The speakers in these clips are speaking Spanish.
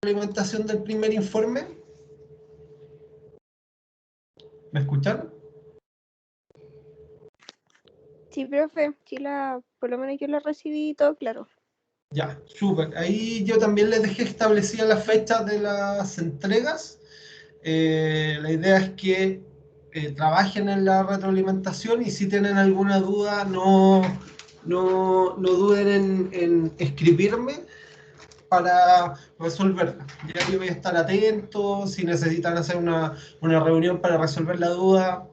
retroalimentación del primer informe? ¿Me escuchan? Sí, profe, sí, por lo menos yo lo recibí todo claro. Ya, súper. Ahí yo también les dejé establecidas las fechas de las entregas. La idea es que trabajen en la retroalimentación y si tienen alguna duda no duden en escribirme para resolverla. Ya yo voy a estar atento, si necesitan hacer una reunión para resolver la duda,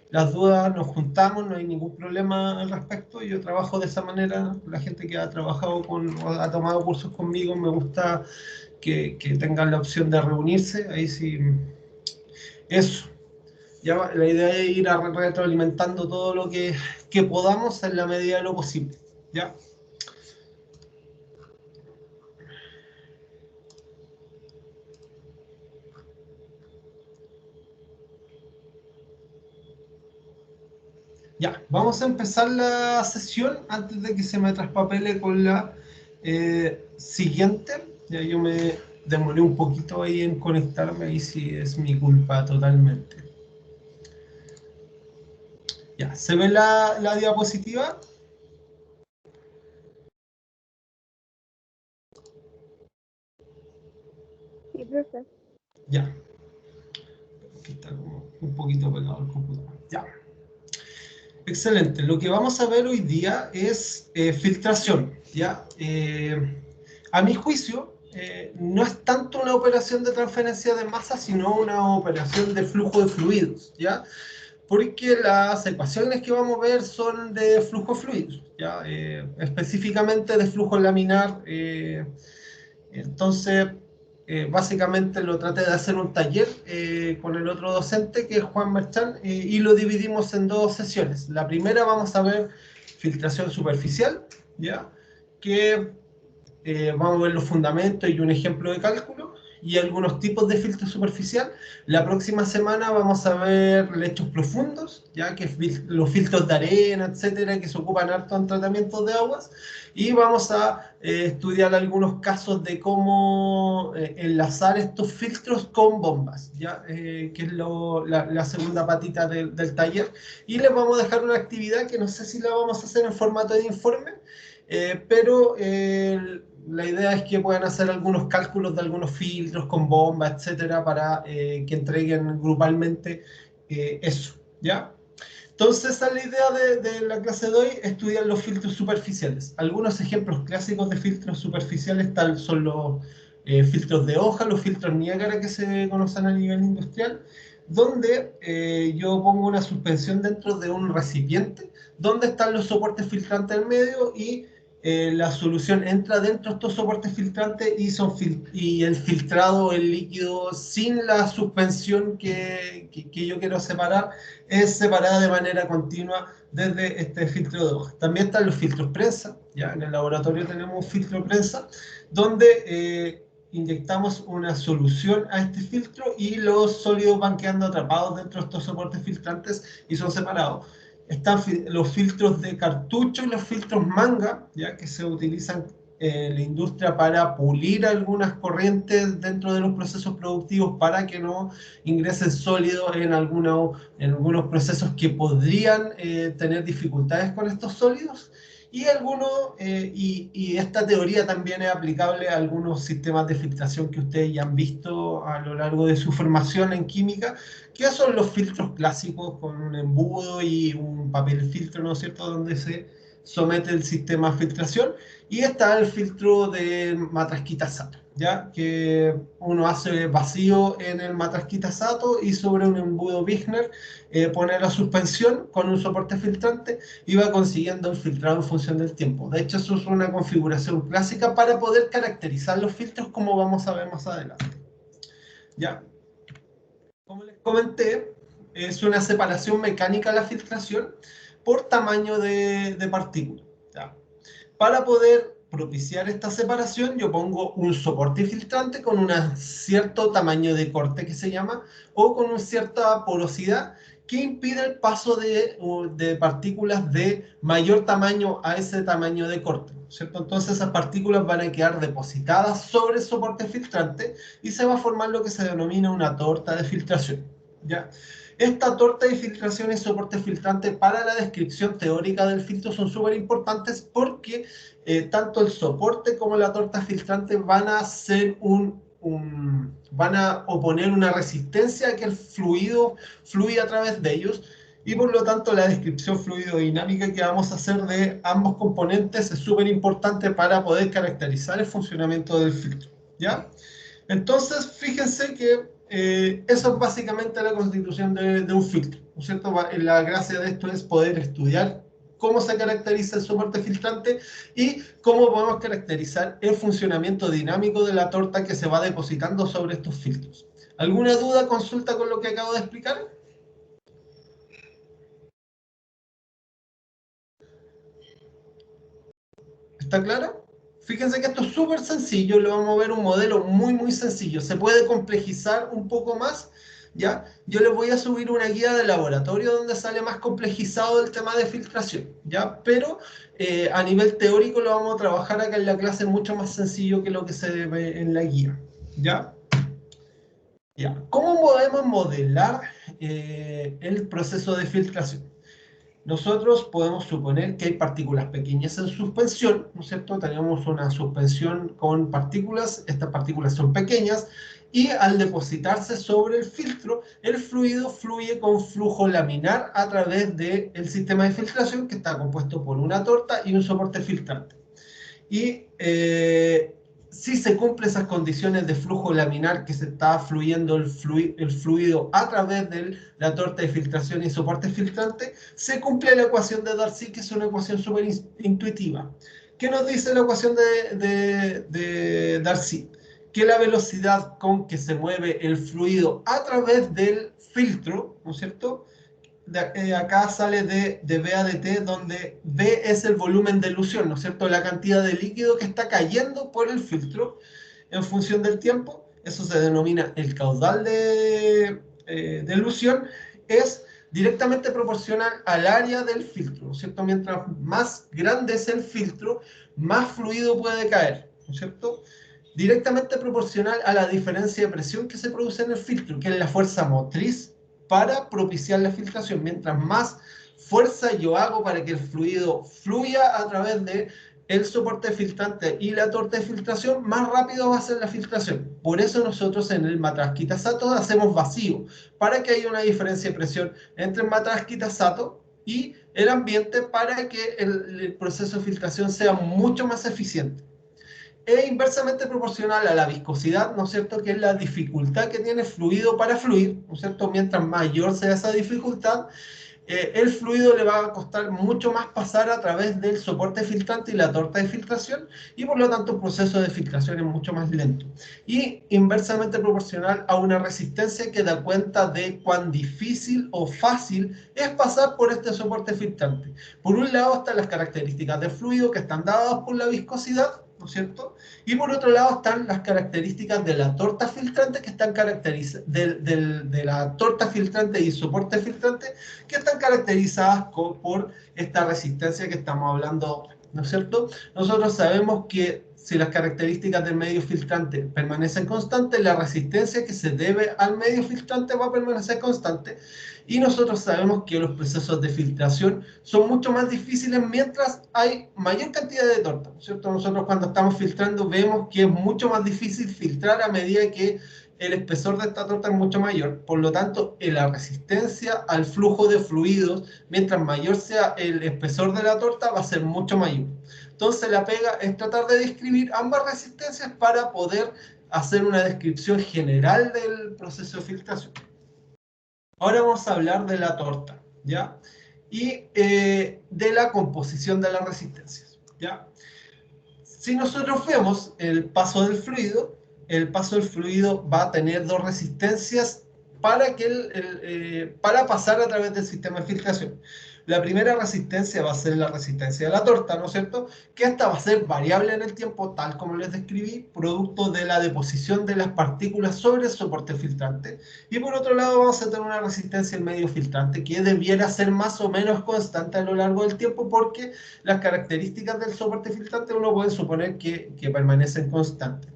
las dudas nos juntamos, no hay ningún problema al respecto. Yo trabajo de esa manera, la gente que ha trabajado o ha tomado cursos conmigo, me gusta que tengan la opción de reunirse, ahí sí, eso. Ya la idea es ir retroalimentando todo lo que podamos en la medida de lo posible, ¿ya? Ya, vamos a empezar la sesión antes de que se me traspapele con la siguiente. Ya yo me demoré un poquito ahí en conectarme, ahí sí es mi culpa totalmente. Ya, ¿se ve la diapositiva? Sí, profe. Ya. Aquí está como un poquito pegado el computador. Ya. Excelente. Lo que vamos a ver hoy día es filtración, ¿ya? A mi juicio, no es tanto una operación de transferencia de masa, sino una operación de flujo de fluidos, ¿ya? Porque las ecuaciones que vamos a ver son de flujo de fluidos, ¿ya? Específicamente de flujo laminar. Entonces, básicamente lo traté de hacer un taller con el otro docente, que es Juan Merchán, y lo dividimos en dos sesiones. La primera vamos a ver filtración superficial, ¿ya? Que vamos a ver los fundamentos y un ejemplo de cálculo y algunos tipos de filtro superficial. La próxima semana vamos a ver lechos profundos, ya que los filtros de arena, etcétera, que se ocupan harto en tratamientos de aguas. Y vamos a estudiar algunos casos de cómo enlazar estos filtros con bombas, ¿ya? Que es la segunda patita del taller. Y les vamos a dejar una actividad que no sé si la vamos a hacer en formato de informe, pero la idea es que puedan hacer algunos cálculos de algunos filtros con bombas, etcétera, para que entreguen grupalmente eso, ¿ya? Entonces, esa es la idea de la clase de hoy, estudiar los filtros superficiales. Algunos ejemplos clásicos de filtros superficiales tal son los filtros de hoja, los filtros Niágara que se conocen a nivel industrial, donde yo pongo una suspensión dentro de un recipiente, donde están los soportes filtrantes en medio y la solución entra dentro de estos soportes filtrantes y el filtrado, el líquido, sin la suspensión que yo quiero separar, es separada de manera continua desde este filtro de hoja. También están los filtros prensa, ya en el laboratorio tenemos un filtro prensa, donde inyectamos una solución a este filtro y los sólidos van quedando atrapados dentro de estos soportes filtrantes y son separados. Están los filtros de cartucho y los filtros manga, ya que se utilizan en la industria para pulir algunas corrientes dentro de los procesos productivos para que no ingresen sólidos en algunos procesos que podrían tener dificultades con estos sólidos. Y esta teoría también es aplicable a algunos sistemas de filtración que ustedes ya han visto a lo largo de su formación en química, que son los filtros clásicos con un embudo y un papel filtro, ¿no es cierto?, donde se somete el sistema de filtración. Y está el filtro de Matrasquita-Sato, ¿ya? Que uno hace vacío en el Matrasquita-Sato y sobre un embudo Wigner pone la suspensión con un soporte filtrante y va consiguiendo el filtrado en función del tiempo. De hecho, eso es una configuración clásica para poder caracterizar los filtros, como vamos a ver más adelante, ¿ya? Como les comenté, es una separación mecánica la filtración por tamaño de partícula, ¿ya? Para poder propiciar esta separación, yo pongo un soporte filtrante con un cierto tamaño de corte que se llama, o con una cierta porosidad, que impide el paso de partículas de mayor tamaño a ese tamaño de corte, ¿cierto? Entonces esas partículas van a quedar depositadas sobre el soporte filtrante y se va a formar lo que se denomina una torta de filtración, ¿ya? Esta torta de filtración y soporte filtrante para la descripción teórica del filtro son súper importantes porque tanto el soporte como la torta filtrante van a ser van a oponer una resistencia a que el fluido fluya a través de ellos, y por lo tanto la descripción fluidodinámica que vamos a hacer de ambos componentes es súper importante para poder caracterizar el funcionamiento del filtro, ¿ya? Entonces, fíjense que eso es básicamente la constitución de un filtro, ¿no es cierto? La gracia de esto es poder estudiar cómo se caracteriza el soporte filtrante y cómo podemos caracterizar el funcionamiento dinámico de la torta que se va depositando sobre estos filtros. ¿Alguna duda, consulta con lo que acabo de explicar? ¿Está claro? Fíjense que esto es súper sencillo, lo vamos a ver un modelo muy sencillo. Se puede complejizar un poco más, ¿ya? Yo les voy a subir una guía de laboratorio donde sale más complejizado el tema de filtración, ¿ya? Pero a nivel teórico lo vamos a trabajar acá en la clase mucho más sencillo que lo que se ve en la guía, ¿ya? ¿Ya? ¿Cómo podemos modelar el proceso de filtración? Nosotros podemos suponer que hay partículas pequeñas en suspensión, ¿no es cierto? Tenemos una suspensión con partículas, estas partículas son pequeñas, y al depositarse sobre el filtro, el fluido fluye con flujo laminar a través del sistema de filtración que está compuesto por una torta y un soporte filtrante. Y si se cumplen esas condiciones de flujo laminar, que se está fluyendo el fluido a través de la torta de filtración y soporte filtrante, se cumple la ecuación de Darcy, que es una ecuación súper intuitiva. ¿Qué nos dice la ecuación de Darcy? Que la velocidad con que se mueve el fluido a través del filtro, ¿no es cierto?, acá sale de B a dt, donde B es el volumen de elusión, ¿no es cierto? La cantidad de líquido que está cayendo por el filtro en función del tiempo. Eso se denomina el caudal de elusión. Es directamente proporcional al área del filtro, ¿no es cierto? Mientras más grande es el filtro, más fluido puede caer, ¿no es cierto? Directamente proporcional a la diferencia de presión que se produce en el filtro, que es la fuerza motriz para propiciar la filtración. Mientras más fuerza yo hago para que el fluido fluya a través de el soporte filtrante y la torta de filtración, más rápido va a ser la filtración. Por eso nosotros en el Matrasquita-Sato hacemos vacío, para que haya una diferencia de presión entre el Matrasquita-Sato y el ambiente, para que el proceso de filtración sea mucho más eficiente. Es inversamente proporcional a la viscosidad, ¿no es cierto?, que es la dificultad que tiene el fluido para fluir, ¿no es cierto? Mientras mayor sea esa dificultad, el fluido le va a costar mucho más pasar a través del soporte filtrante y la torta de filtración, y por lo tanto el proceso de filtración es mucho más lento. Y inversamente proporcional a una resistencia que da cuenta de cuán difícil o fácil es pasar por este soporte filtrante. Por un lado están las características del fluido que están dadas por la viscosidad, ¿no es cierto? Y por otro lado están las características de la torta filtrante que están caracterizadas, de la torta filtrante y soporte filtrante, que están caracterizadas por esta resistencia que estamos hablando, ¿no es cierto? Nosotros sabemos que si las características del medio filtrante permanecen constantes, la resistencia que se debe al medio filtrante va a permanecer constante. Y nosotros sabemos que los procesos de filtración son mucho más difíciles mientras hay mayor cantidad de torta, ¿no es cierto? Nosotros cuando estamos filtrando vemos que es mucho más difícil filtrar a medida que el espesor de esta torta es mucho mayor. Por lo tanto, la resistencia al flujo de fluidos, mientras mayor sea el espesor de la torta, va a ser mucho mayor. Entonces la pega es tratar de describir ambas resistencias para poder hacer una descripción general del proceso de filtración. Ahora vamos a hablar de la torta, ¿ya? Y de la composición de las resistencias, ¿ya? Si nosotros vemos el paso del fluido va a tener dos resistencias para pasar a través del sistema de filtración. La primera resistencia va a ser la resistencia de la torta, ¿no es cierto? Que esta va a ser variable en el tiempo, tal como les describí, producto de la deposición de las partículas sobre el soporte filtrante. Y por otro lado vamos a tener una resistencia al medio filtrante que debiera ser más o menos constante a lo largo del tiempo, porque las características del soporte filtrante uno puede suponer que permanecen constantes.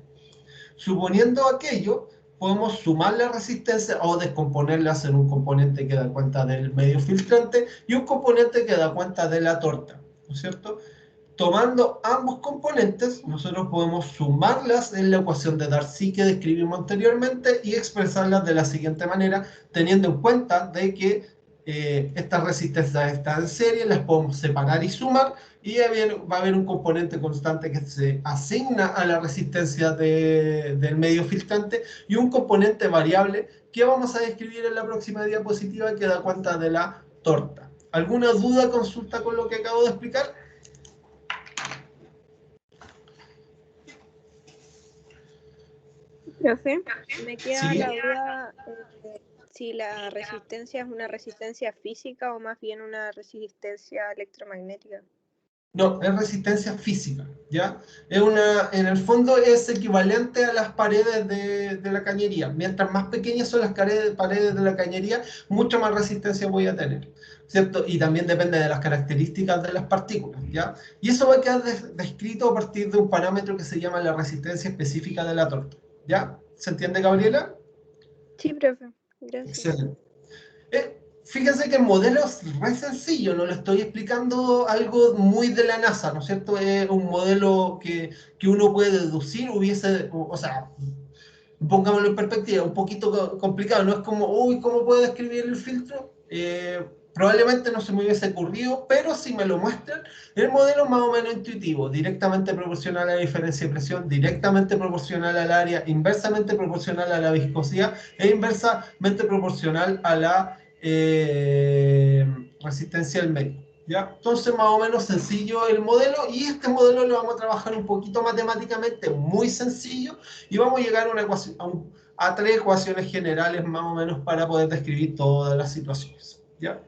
Suponiendo aquello, podemos sumar la resistencia o descomponerlas en un componente que da cuenta del medio filtrante y un componente que da cuenta de la torta, ¿no es cierto? Tomando ambos componentes, nosotros podemos sumarlas en la ecuación de Darcy que describimos anteriormente y expresarlas de la siguiente manera, teniendo en cuenta de que estas resistencias están en serie, las podemos separar y sumar, y va a haber un componente constante que se asigna a la resistencia del medio filtrante y un componente variable que vamos a describir en la próxima diapositiva que da cuenta de la torta. ¿Alguna duda, consulta con lo que acabo de explicar? Profe, me queda Sí. la duda si la resistencia es una resistencia física o más bien una resistencia electromagnética. No, es resistencia física, ¿ya? En el fondo es equivalente a las paredes de la cañería. Mientras más pequeñas son las paredes de la cañería, mucho más resistencia voy a tener, ¿cierto? Y también depende de las características de las partículas, ¿ya? Y eso va a quedar descrito a partir de un parámetro que se llama la resistencia específica de la torta, ¿ya? ¿Se entiende, Gabriela? Sí, profe, gracias. Excelente. Fíjense que el modelo es re sencillo, no le estoy explicando algo muy de la NASA, ¿no es cierto? Es un modelo que uno puede deducir, o sea, pongámoslo en perspectiva, un poquito complicado, no es como, uy, ¿cómo puedo describir el filtro? Probablemente no se me hubiese ocurrido, pero si me lo muestran, el modelo es más o menos intuitivo, directamente proporcional a la diferencia de presión, directamente proporcional al área, inversamente proporcional a la viscosidad e inversamente proporcional a la resistencia del medio. ¿Ya? Entonces, más o menos sencillo el modelo, y este modelo lo vamos a trabajar un poquito matemáticamente, muy sencillo, y vamos a llegar a, una ecuación, a tres ecuaciones generales más o menos para poder describir todas las situaciones. ¿Ya?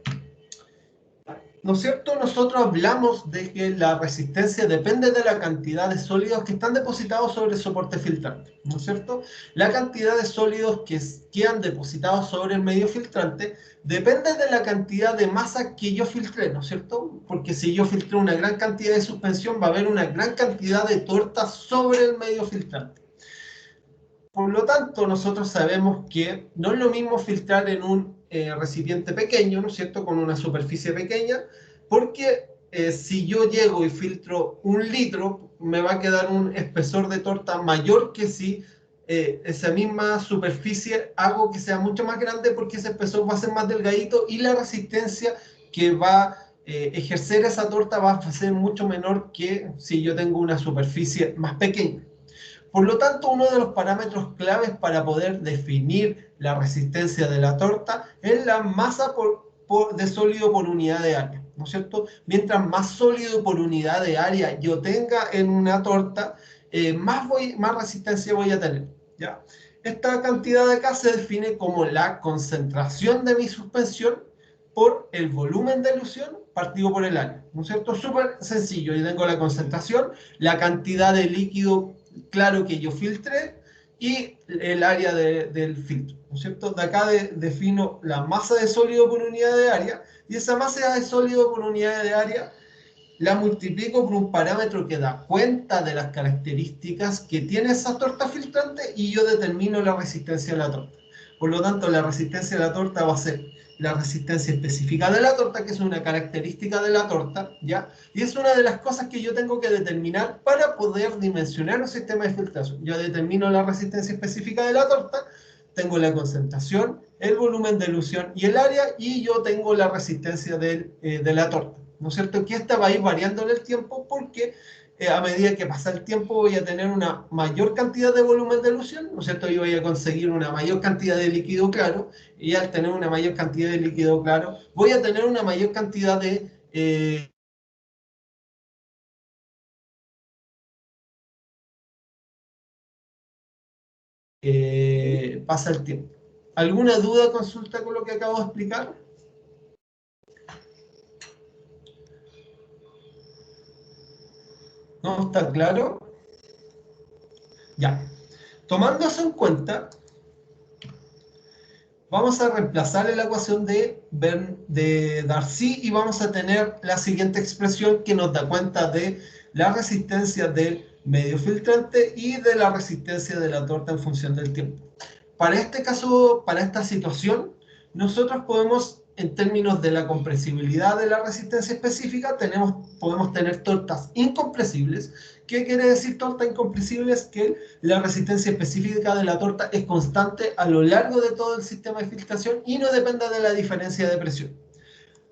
¿No es cierto? Nosotros hablamos de que la resistencia depende de la cantidad de sólidos que están depositados sobre el soporte filtrante, ¿no es cierto? La cantidad de sólidos que quedan depositados sobre el medio filtrante depende de la cantidad de masa que yo filtré, ¿no es cierto? Porque si yo filtré una gran cantidad de suspensión, va a haber una gran cantidad de torta sobre el medio filtrante. Por lo tanto, nosotros sabemos que no es lo mismo filtrar en un recipiente pequeño, ¿no es cierto?, con una superficie pequeña, porque si yo llego y filtro 1 litro, me va a quedar un espesor de torta mayor que si esa misma superficie hago que sea mucho más grande, porque ese espesor va a ser más delgadito y la resistencia que va a ejercer esa torta va a ser mucho menor que si yo tengo una superficie más pequeña. Por lo tanto, uno de los parámetros claves para poder definir la resistencia de la torta es la masa de sólido por unidad de área, ¿no es cierto? Mientras más sólido por unidad de área yo tenga en una torta, más resistencia voy a tener, ¿ya? Esta cantidad de acá se define como la concentración de mi suspensión por el volumen de elusión partido por el área, ¿no es cierto? Súper sencillo, yo tengo la concentración, la cantidad de líquido claro que yo filtré y el área del filtro, ¿no es cierto? De acá defino la masa de sólido por unidad de área, y esa masa de sólido por unidad de área la multiplico por un parámetro que da cuenta de las características que tiene esa torta filtrante, y yo determino la resistencia de la torta. Por lo tanto, la resistencia de la torta va a ser la resistencia específica de la torta, que es una característica de la torta, ¿ya? Y es una de las cosas que yo tengo que determinar para poder dimensionar un sistema de filtración. Yo determino la resistencia específica de la torta, tengo la concentración, el volumen de elusión y el área, y yo tengo la resistencia de la torta, ¿no es cierto? Que esta va a ir variando en el tiempo, porque a medida que pasa el tiempo voy a tener una mayor cantidad de volumen de elusión, ¿no es cierto? Y voy a conseguir una mayor cantidad de líquido claro, y al tener una mayor cantidad de líquido claro, voy a tener una mayor cantidad de ¿Sí? pasa el tiempo. ¿Alguna duda, consulta con lo que acabo de explicar? ¿No está claro? Ya. Tomando eso en cuenta, vamos a reemplazar la ecuación de Darcy y vamos a tener la siguiente expresión que nos da cuenta de la resistencia del medio filtrante y de la resistencia de la torta en función del tiempo. Para este caso, para esta situación, nosotros podemos, en términos de la compresibilidad de la resistencia específica, podemos tener tortas incompresibles. ¿Qué quiere decir torta incompresible? Es que la resistencia específica de la torta es constante a lo largo de todo el sistema de filtración y no depende de la diferencia de presión.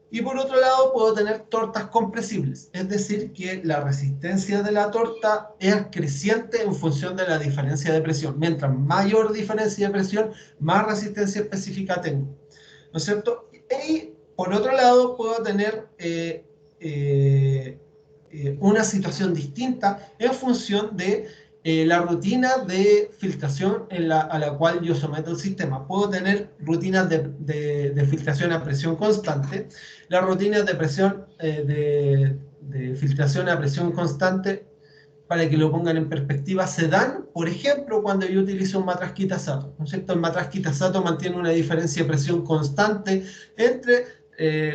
Y por otro lado, puedo tener tortas compresibles, es decir, que la resistencia de la torta es creciente en función de la diferencia de presión. Mientras mayor diferencia de presión, más resistencia específica tengo. ¿No es cierto? Y por otro lado, puedo tener una situación distinta en función de la rutina de filtración a la cual yo someto el sistema. Puedo tener rutinas de filtración a presión constante. Las rutinas de filtración a presión constante, para que lo pongan en perspectiva, se dan, por ejemplo, cuando yo utilizo un matraz Kitasato, ¿no es cierto? El matraz Kitasato mantiene una diferencia de presión constante entre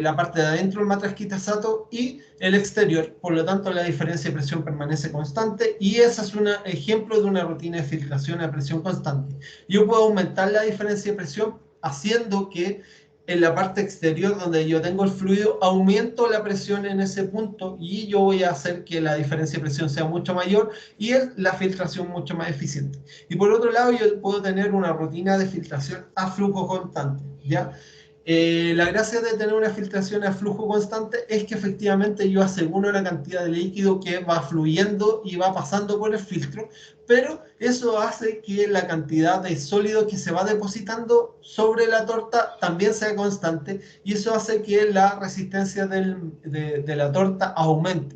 la parte de adentro del matraz Kitasato y el exterior, por lo tanto la diferencia de presión permanece constante y ese es un ejemplo de una rutina de filtración a presión constante. Yo puedo aumentar la diferencia de presión haciendo que en la parte exterior donde yo tengo el fluido, aumento la presión en ese punto y yo voy a hacer que la diferencia de presión sea mucho mayor y la filtración mucho más eficiente. Y por otro lado, yo puedo tener una rutina de filtración a flujo constante, ¿ya? La gracia de tener una filtración a flujo constante es que efectivamente yo aseguro la cantidad de líquido que va fluyendo y va pasando por el filtro, pero eso hace que la cantidad de sólido que se va depositando sobre la torta también sea constante y eso hace que la resistencia de la torta aumente,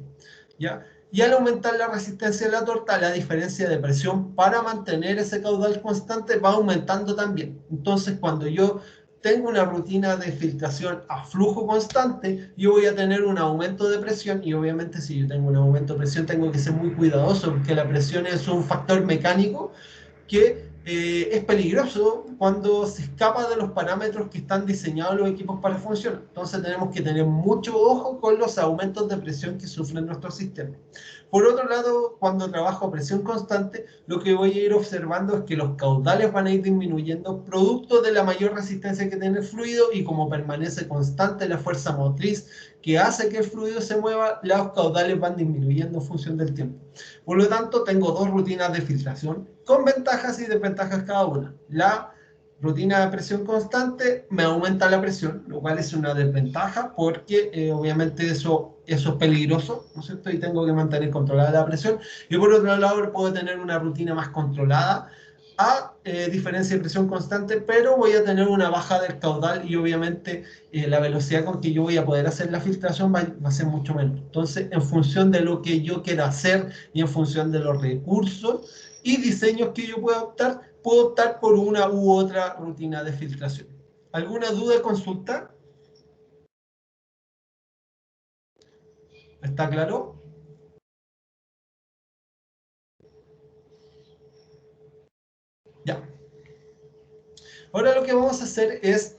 ¿ya? Y al aumentar la resistencia de la torta, la diferencia de presión para mantener ese caudal constante va aumentando también. Entonces, cuando yo tengo una rutina de filtración a flujo constante, yo voy a tener un aumento de presión y obviamente si yo tengo un aumento de presión tengo que ser muy cuidadoso porque la presión es un factor mecánico que es peligroso cuando se escapa de los parámetros que están diseñados los equipos para funcionar. Entonces tenemos que tener mucho ojo con los aumentos de presión que sufren nuestros sistemas. Por otro lado, cuando trabajo a presión constante, lo que voy a ir observando es que los caudales van a ir disminuyendo producto de la mayor resistencia que tiene el fluido y como permanece constante la fuerza motriz que hace que el fluido se mueva, los caudales van disminuyendo en función del tiempo. Por lo tanto, tengo dos rutinas de filtración con ventajas y desventajas cada una. La rutina de presión constante me aumenta la presión, lo cual es una desventaja porque obviamente eso es peligroso, ¿no es cierto? Y tengo que mantener controlada la presión. Y por otro lado, puedo tener una rutina más controlada a diferencia de presión constante, pero voy a tener una baja del caudal y obviamente la velocidad con que yo voy a poder hacer la filtración va a ser mucho menor. Entonces, en función de lo que yo quiera hacer y en función de los recursos y diseños que yo puedo optar por una u otra rutina de filtración. ¿Alguna duda, consulta? ¿Está claro? Ya. Ahora lo que vamos a hacer es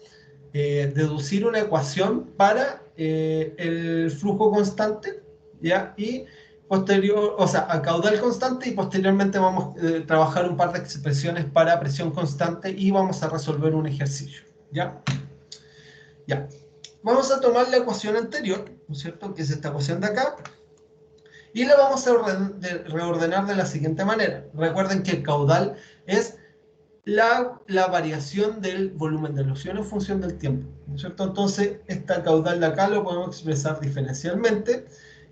deducir una ecuación para el flujo constante, ¿ya? Y a caudal constante y posteriormente vamos a trabajar un par de expresiones para presión constante y vamos a resolver un ejercicio, ¿ya? Ya. Vamos a tomar la ecuación anterior, ¿no es cierto? Que es esta ecuación de acá, y la vamos a reordenar de la siguiente manera. Recuerden que el caudal es la variación del volumen de erosión en función del tiempo, ¿no es cierto? Entonces, esta caudal de acá lo podemos expresar diferencialmente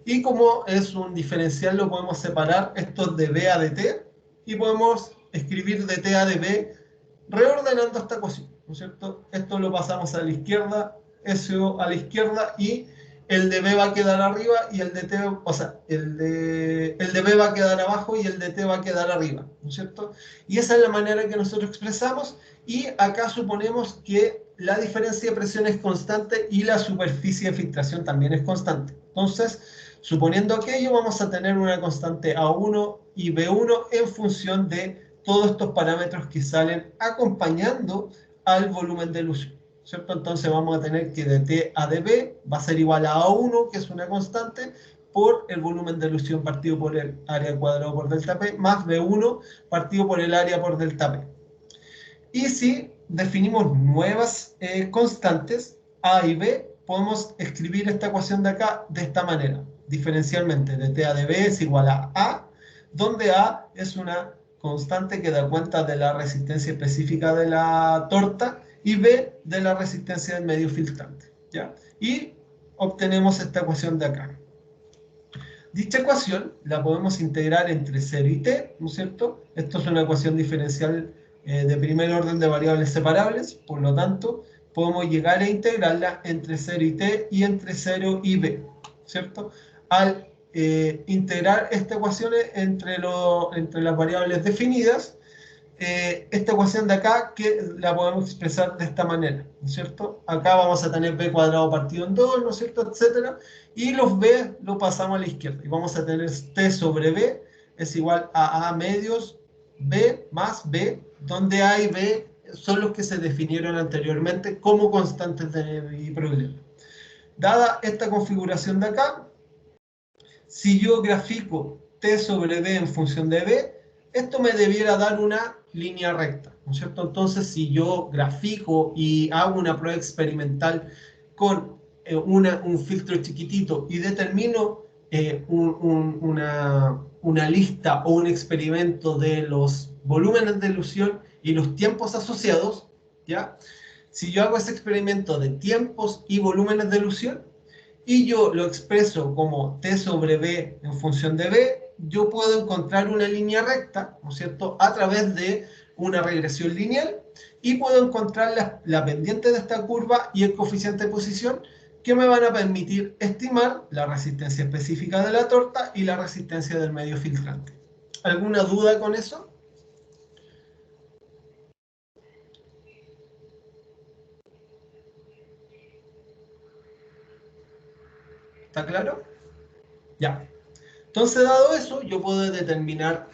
y como es un diferencial lo podemos separar, esto es de B a dt y podemos escribir dt a dB reordenando esta ecuación, ¿no es cierto? Esto lo pasamos a la izquierda, eso a la izquierda y el de B va a quedar arriba y el de T, o sea, el de B va a quedar abajo y el de T va a quedar arriba, ¿no es cierto? Y esa es la manera en que nosotros expresamos y acá suponemos que la diferencia de presión es constante y la superficie de filtración también es constante. Entonces, Suponiendo aquello, vamos a tener una constante A1 y B1 en función de todos estos parámetros que salen acompañando al volumen de ilusión, ¿cierto? Entonces vamos a tener que de T a dB va a ser igual a A1, que es una constante, por el volumen de ilusión partido por el área cuadrado por delta P, más B1 partido por el área por delta P. Y si definimos nuevas constantes, A y B, podemos escribir esta ecuación de acá de esta manera. Diferencialmente, de T a dB es igual a A, donde A es una constante que da cuenta de la resistencia específica de la torta y B de la resistencia del medio filtrante, ¿ya? Y obtenemos esta ecuación de acá. Dicha ecuación la podemos integrar entre 0 y t, ¿no es cierto? Esto es una ecuación diferencial de primer orden de variables separables, por lo tanto, podemos llegar a integrarla entre 0 y t y entre 0 y b, ¿cierto? Al integrar estas ecuaciones entre las variables definidas, esta ecuación de acá que la podemos expresar de esta manera, ¿no es cierto? Acá vamos a tener b cuadrado partido en 2, ¿no es cierto? Etcétera. Y los b lo pasamos a la izquierda. Y vamos a tener t sobre b es igual a medios b más b, donde a y b son los que se definieron anteriormente como constantes de mi problema. Dada esta configuración de acá, si yo grafico t sobre b en función de b, esto me debiera dar una línea recta, ¿no es cierto? Entonces, si yo grafico y hago una prueba experimental con un filtro chiquitito y determino una lista o un experimento de los volúmenes de ilusión y los tiempos asociados, ¿ya? Si yo hago ese experimento de tiempos y volúmenes de ilusión, y yo lo expreso como t sobre b en función de b, yo puedo encontrar una línea recta, ¿no es cierto?, a través de una regresión lineal, y puedo encontrar la pendiente de esta curva y el coeficiente de posición, que me van a permitir estimar la resistencia específica de la torta y la resistencia del medio filtrante. ¿Alguna duda con eso? ¿Está claro? Ya. Entonces, dado eso, yo puedo determinar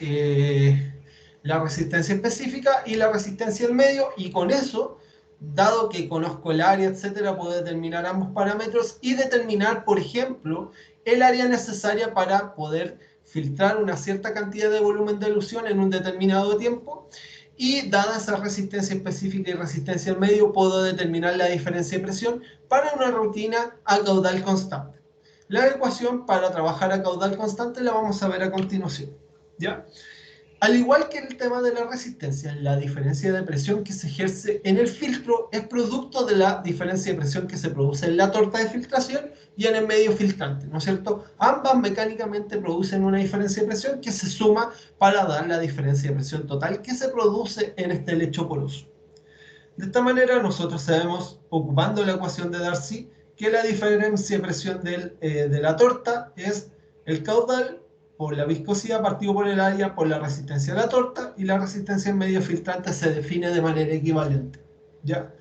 la resistencia específica y la resistencia del medio, y con eso, dado que conozco el área, etcétera, puedo determinar ambos parámetros y determinar, por ejemplo, el área necesaria para poder filtrar una cierta cantidad de volumen de ilusión en un determinado tiempo. Y dada esa resistencia específica y resistencia al medio, puedo determinar la diferencia de presión para una rutina a caudal constante. La ecuación para trabajar a caudal constante la vamos a ver a continuación, ¿ya? Al igual que el tema de la resistencia, la diferencia de presión que se ejerce en el filtro es producto de la diferencia de presión que se produce en la torta de filtración y en el medio filtrante, ¿no es cierto? Ambas mecánicamente producen una diferencia de presión que se suma para dar la diferencia de presión total que se produce en este lecho poroso. De esta manera, nosotros sabemos, ocupando la ecuación de Darcy, que la diferencia de presión de la torta es el caudal por la viscosidad partido por el área por la resistencia de la torta, y la resistencia en medio filtrante se define de manera equivalente, ¿ya?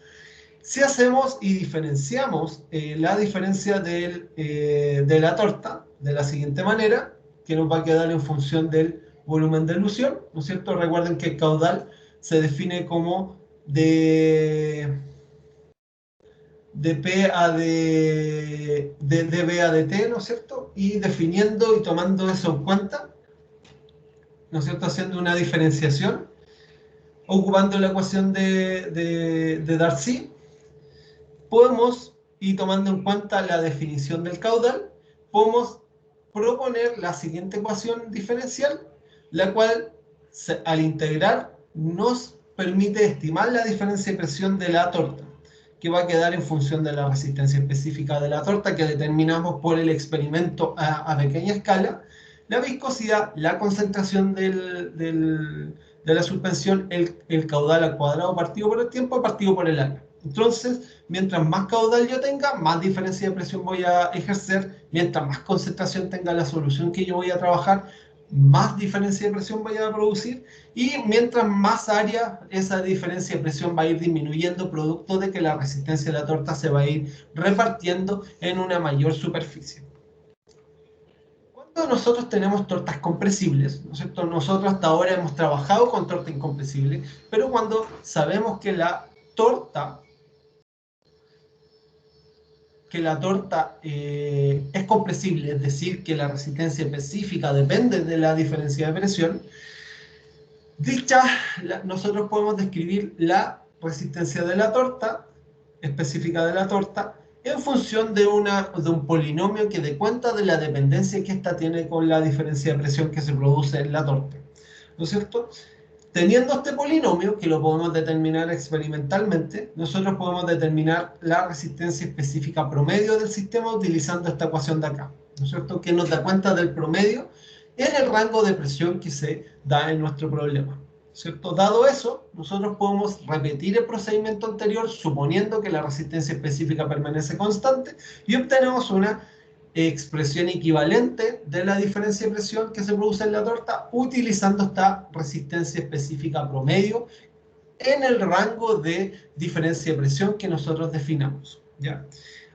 Si hacemos y diferenciamos la diferencia de la torta de la siguiente manera, que nos va a quedar en función del volumen de ilusión, ¿no es cierto? Recuerden que el caudal se define como de P a de B a de T, ¿no es cierto? Y definiendo y tomando eso en cuenta, ¿no es cierto? Haciendo una diferenciación, ocupando la ecuación de Darcy, podemos, y tomando en cuenta la definición del caudal, podemos proponer la siguiente ecuación diferencial, la cual, al integrar, nos permite estimar la diferencia de presión de la torta, que va a quedar en función de la resistencia específica de la torta que determinamos por el experimento a pequeña escala, la viscosidad, la concentración de la suspensión, el caudal al cuadrado partido por el tiempo partido por el área. Entonces, mientras más caudal yo tenga, más diferencia de presión voy a ejercer. Mientras más concentración tenga la solución que yo voy a trabajar, más diferencia de presión voy a producir, y mientras más área, esa diferencia de presión va a ir disminuyendo, producto de que la resistencia de la torta se va a ir repartiendo en una mayor superficie. Cuando nosotros tenemos tortas compresibles, ¿no es cierto? Nosotros hasta ahora hemos trabajado con torta incompresible, pero cuando sabemos que la torta es compresible, es decir, que la resistencia específica depende de la diferencia de presión, nosotros podemos describir la resistencia de la torta, específica de la torta, en función de un polinomio que dé cuenta de la dependencia que ésta tiene con la diferencia de presión que se produce en la torta. ¿No es cierto? Teniendo este polinomio, que lo podemos determinar experimentalmente, nosotros podemos determinar la resistencia específica promedio del sistema utilizando esta ecuación de acá, ¿no es cierto? Que nos da cuenta del promedio en el rango de presión que se da en nuestro problema, ¿cierto? Dado eso, nosotros podemos repetir el procedimiento anterior suponiendo que la resistencia específica permanece constante y obtenemos una expresión equivalente de la diferencia de presión que se produce en la torta utilizando esta resistencia específica promedio en el rango de diferencia de presión que nosotros definamos, ¿ya?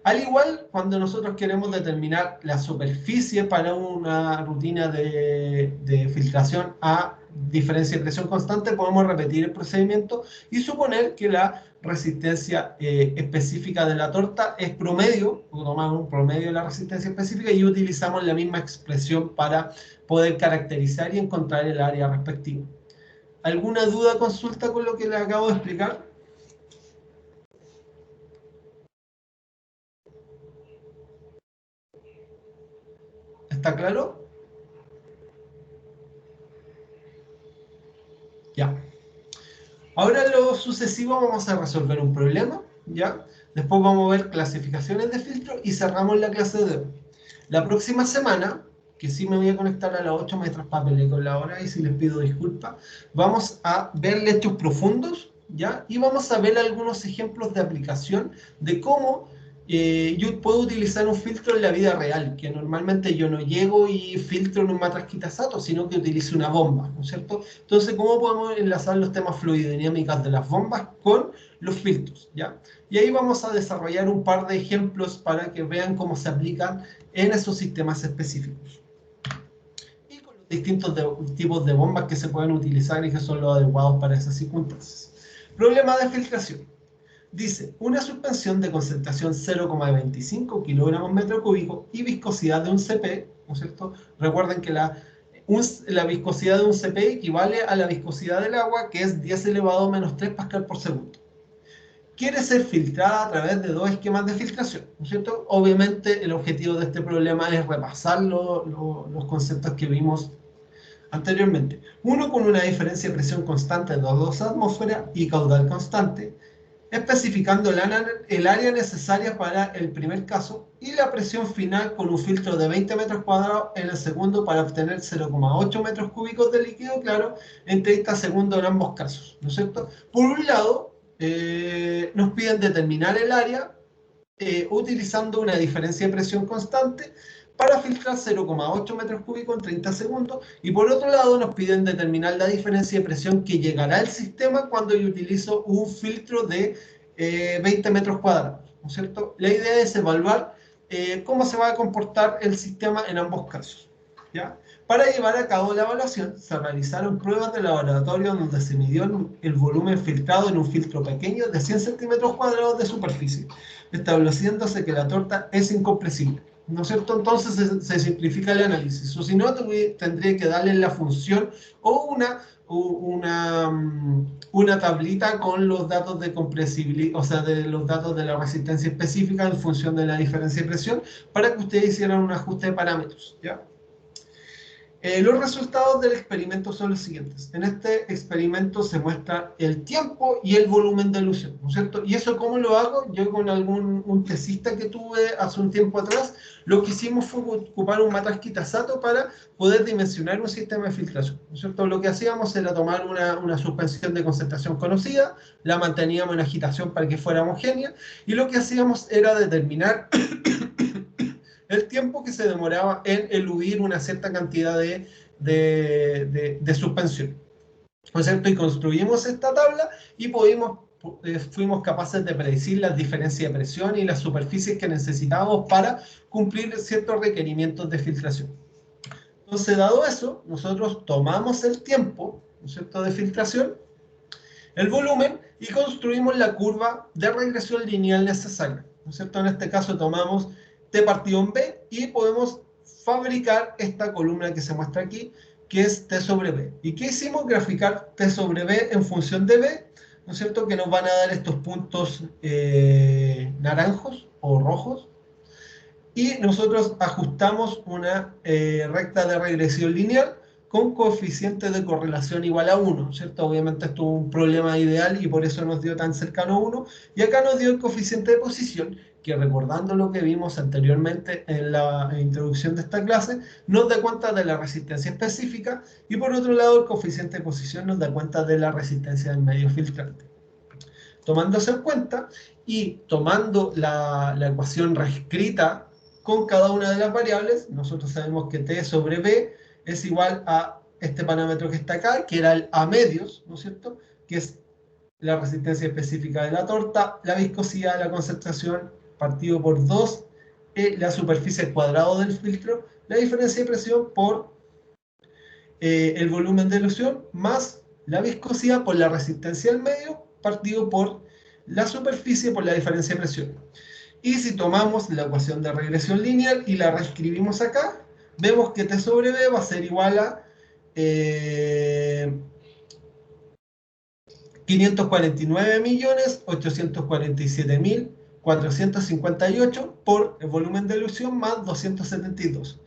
Al igual, cuando nosotros queremos determinar la superficie para una rutina de filtración a diferencia de presión constante, podemos repetir el procedimiento y suponer que la resistencia específica de la torta es promedio, tomamos un promedio de la resistencia específica y utilizamos la misma expresión para poder caracterizar y encontrar el área respectiva. ¿Alguna duda, consulta con lo que les acabo de explicar? ¿Está claro? Ya. Ahora en lo sucesivo vamos a resolver un problema, ¿ya? Después vamos a ver clasificaciones de filtro y cerramos la clase de hoy. La próxima semana, que sí me voy a conectar a las 8 metros para pelear con la hora y si les pido disculpas, vamos a ver lechos profundos, ¿ya? Y vamos a ver algunos ejemplos de aplicación de cómo yo puedo utilizar un filtro en la vida real, que normalmente yo no llego y filtro en un matrasquitasato, sino que utilizo una bomba, ¿no es cierto? Entonces, ¿cómo podemos enlazar los temas fluidodinámicas de las bombas con los filtros, ¿ya? Y ahí vamos a desarrollar un par de ejemplos para que vean cómo se aplican en esos sistemas específicos. Y con los distintos tipos de bombas que se pueden utilizar y que son los adecuados para esas circunstancias. Problema de filtración. Dice, una suspensión de concentración 0,25 kilogramos metro cúbico y viscosidad de un CP, ¿no es cierto? Recuerden que la viscosidad de un CP equivale a la viscosidad del agua, que es 10 elevado a menos 3 pascal por segundo. Quiere ser filtrada a través de dos esquemas de filtración, ¿no es cierto? Obviamente el objetivo de este problema es repasar los conceptos que vimos anteriormente. Uno con una diferencia de presión constante de 2 atmósferas y caudal constante, especificando el área necesaria para el primer caso y la presión final con un filtro de 20 metros cuadrados en el segundo para obtener 0,8 metros cúbicos de líquido claro en 30 segundos en ambos casos, ¿no es cierto? Por un lado, nos piden determinar el área utilizando una diferencia de presión constante para filtrar 0,8 metros cúbicos en 30 segundos y por otro lado nos piden determinar la diferencia de presión que llegará al sistema cuando yo utilizo un filtro de 20 metros cuadrados, ¿no es cierto? La idea es evaluar cómo se va a comportar el sistema en ambos casos, ¿ya? Para llevar a cabo la evaluación se realizaron pruebas de laboratorio donde se midió el volumen filtrado en un filtro pequeño de 100 centímetros cuadrados de superficie, estableciéndose que la torta es incompresible, ¿no es cierto? Entonces se simplifica el análisis, o si no tendría que darle la función o una tablita con los datos de compresibilidad, o sea, de los datos de la resistencia específica en función de la diferencia de presión para que ustedes hicieran un ajuste de parámetros, ¿ya? Los resultados del experimento son los siguientes. En este experimento se muestra el tiempo y el volumen de ilusión, ¿no es cierto? ¿Y eso cómo lo hago? Yo con un tesista que tuve hace un tiempo atrás, lo que hicimos fue ocupar un matrasquitasato para poder dimensionar un sistema de filtración, ¿no es cierto? Lo que hacíamos era tomar una suspensión de concentración conocida, la manteníamos en agitación para que fuera homogénea, y lo que hacíamos era determinar el tiempo que se demoraba en eludir una cierta cantidad de suspensión, ¿no es cierto? Y construimos esta tabla y fuimos capaces de predecir las diferencias de presión y las superficies que necesitábamos para cumplir ciertos requerimientos de filtración. Entonces, dado eso, nosotros tomamos el tiempo, ¿no es cierto?, de filtración, el volumen, y construimos la curva de regresión lineal necesaria, ¿no es cierto? En este caso tomamos T partido en B y podemos fabricar esta columna que se muestra aquí, que es T sobre B. ¿Y qué hicimos? Graficar T sobre B en función de B, ¿no es cierto?, que nos van a dar estos puntos naranjos o rojos, y nosotros ajustamos una recta de regresión lineal con coeficiente de correlación igual a 1, ¿cierto? Obviamente esto es un problema ideal y por eso nos dio tan cercano a 1, y acá nos dio el coeficiente de posición, que recordando lo que vimos anteriormente en la introducción de esta clase, nos da cuenta de la resistencia específica, y por otro lado el coeficiente de posición nos da cuenta de la resistencia del medio filtrante. Tomándose en cuenta y tomando la ecuación reescrita con cada una de las variables, nosotros sabemos que T sobre B es igual a este parámetro que está acá, que era el A medios, ¿no es cierto?, que es la resistencia específica de la torta, la viscosidad, la concentración, partido por 2, la superficie al cuadrado del filtro, la diferencia de presión por el volumen de elusión, más la viscosidad por la resistencia al medio, partido por la superficie por la diferencia de presión. Y si tomamos la ecuación de regresión lineal y la reescribimos acá, vemos que T sobre B va a ser igual a 549.847.458 por el volumen de elusión más 272.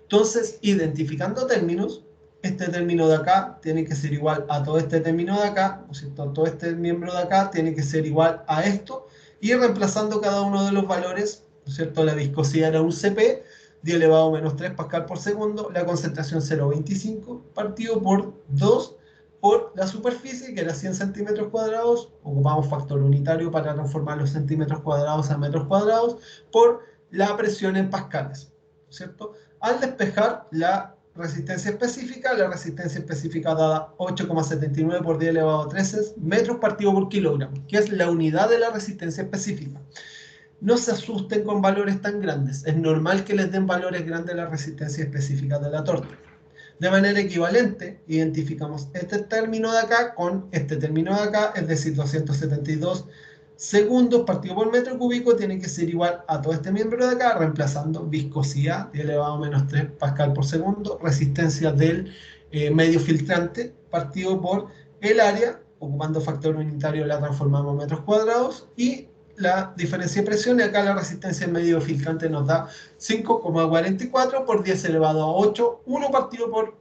Entonces, identificando términos, este término de acá tiene que ser igual a todo este término de acá, ¿no es cierto? Todo este miembro de acá tiene que ser igual a esto, y reemplazando cada uno de los valores, ¿no es cierto? La viscosidad era un Cp, 10 elevado a menos 3 pascal por segundo, la concentración 0,25, partido por 2 por la superficie, que era 100 centímetros cuadrados, ocupamos factor unitario para transformar los centímetros cuadrados a metros cuadrados, por la presión en pascales, ¿cierto? Al despejar la resistencia específica dada 8,79 por 10 elevado a 13 metros partido por kilogramo, que es la unidad de la resistencia específica. No se asusten con valores tan grandes, es normal que les den valores grandes a la resistencia específica de la torta. De manera equivalente, identificamos este término de acá con este término de acá, es decir, 272 segundos partido por metro cúbico tiene que ser igual a todo este miembro de acá, reemplazando viscosidad, 10 elevado a menos 3 pascal por segundo, resistencia del medio filtrante, partido por el área, ocupando factor unitario la transformamos en metros cuadrados, y la diferencia de presión, y acá la resistencia del medio filtrante nos da 5,44 por 10 elevado a 8, 1 partido por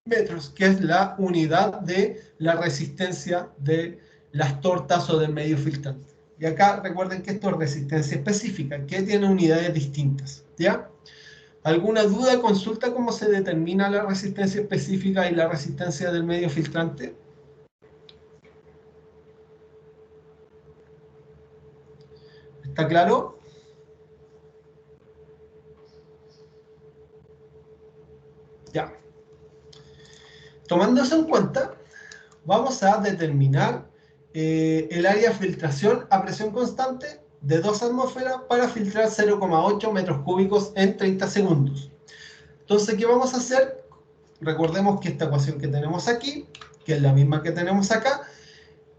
metros, que es la unidad de la resistencia de las tortas o del medio filtrante. Y acá recuerden que esto es resistencia específica, que tiene unidades distintas, ¿ya? ¿Alguna duda? Consulta cómo se determina la resistencia específica y la resistencia del medio filtrante. ¿Está claro? Ya. Tomando eso en cuenta, vamos a determinar el área de filtración a presión constante de 2 atmósferas para filtrar 0,8 metros cúbicos en 30 segundos. Entonces, ¿qué vamos a hacer? Recordemos que esta ecuación que tenemos aquí, que es la misma que tenemos acá,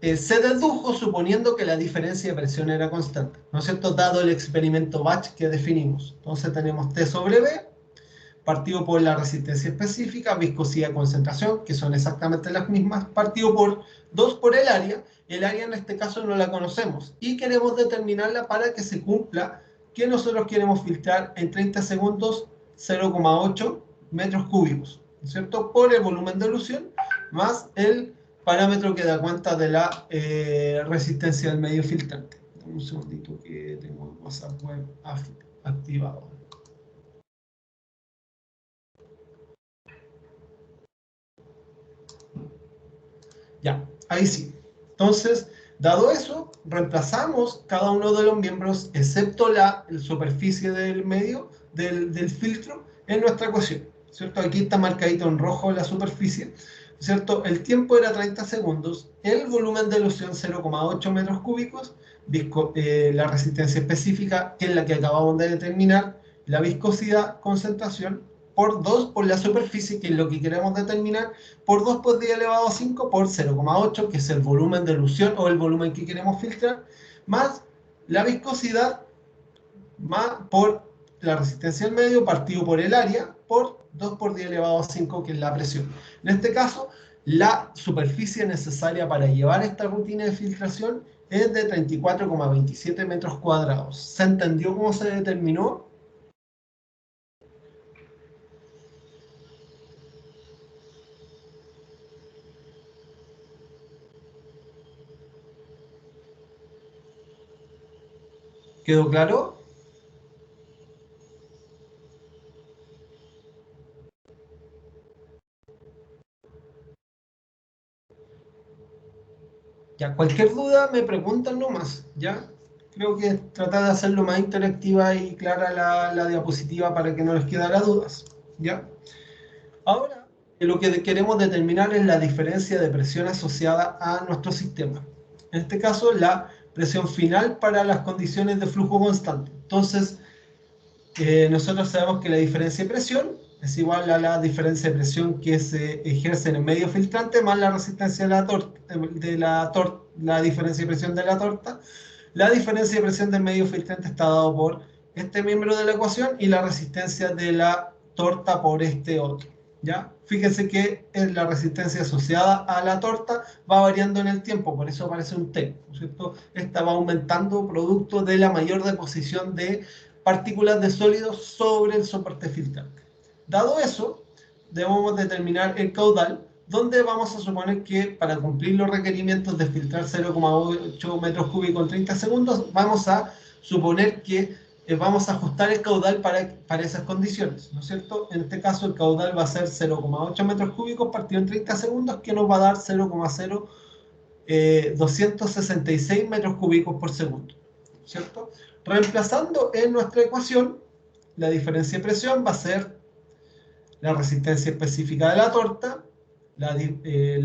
se dedujo suponiendo que la diferencia de presión era constante, ¿no es cierto? Dado el experimento batch que definimos. Entonces tenemos T sobre B, partido por la resistencia específica, viscosidad, concentración, que son exactamente las mismas, partido por 2 por el área en este caso no la conocemos, y queremos determinarla para que se cumpla que nosotros queremos filtrar en 30 segundos 0,8 metros cúbicos, ¿no es cierto? Por el volumen de elusión, más el parámetro que da cuenta de la resistencia del medio filtrante. Un segundito que tengo el WhatsApp web activado. Ya, ahí sí. Entonces, dado eso, reemplazamos cada uno de los miembros, excepto la superficie del medio, del filtro, en nuestra ecuación, ¿cierto? Aquí está marcadito en rojo la superficie, ¿cierto? El tiempo era 30 segundos, el volumen de elusión 0,8 metros cúbicos, la resistencia específica, que es la que acabamos de determinar, la viscosidad, concentración, por 2 por la superficie, que es lo que queremos determinar, por 2 por 10 elevado a 5 por 0,8, que es el volumen de elusión o el volumen que queremos filtrar, más la viscosidad más por la resistencia al medio partido por el área por 2 por 10 elevado a 5, que es la presión. En este caso, la superficie necesaria para llevar esta rutina de filtración es de 34,27 metros cuadrados. ¿Se entendió cómo se determinó? ¿Quedó claro? Ya, cualquier duda me preguntan nomás, ¿ya? Creo que tratar de hacerlo más interactiva y clara la diapositiva para que no les quedara dudas, ¿ya? Ahora, lo que queremos determinar es la diferencia de presión asociada a nuestro sistema. En este caso, la presión final para las condiciones de flujo constante. Entonces, nosotros sabemos que la diferencia de presión es igual a la diferencia de presión que se ejerce en el medio filtrante más la resistencia de la diferencia de presión de la torta. La diferencia de presión del medio filtrante está dado por este miembro de la ecuación y la resistencia de la torta por este otro, ¿ya? Fíjense que la resistencia asociada a la torta va variando en el tiempo, por eso aparece un T, ¿no es cierto? Esta va aumentando producto de la mayor deposición de partículas de sólidos sobre el soporte filtrante. Dado eso, debemos determinar el caudal, donde vamos a suponer que para cumplir los requerimientos de filtrar 0,8 metros cúbicos en 30 segundos, vamos a suponer que vamos a ajustar el caudal para esas condiciones, ¿no es cierto? En este caso el caudal va a ser 0,8 metros cúbicos partido en 30 segundos, que nos va a dar 0,0266 metros cúbicos por segundo, ¿cierto? Reemplazando en nuestra ecuación, la diferencia de presión va a ser la resistencia específica de la torta, la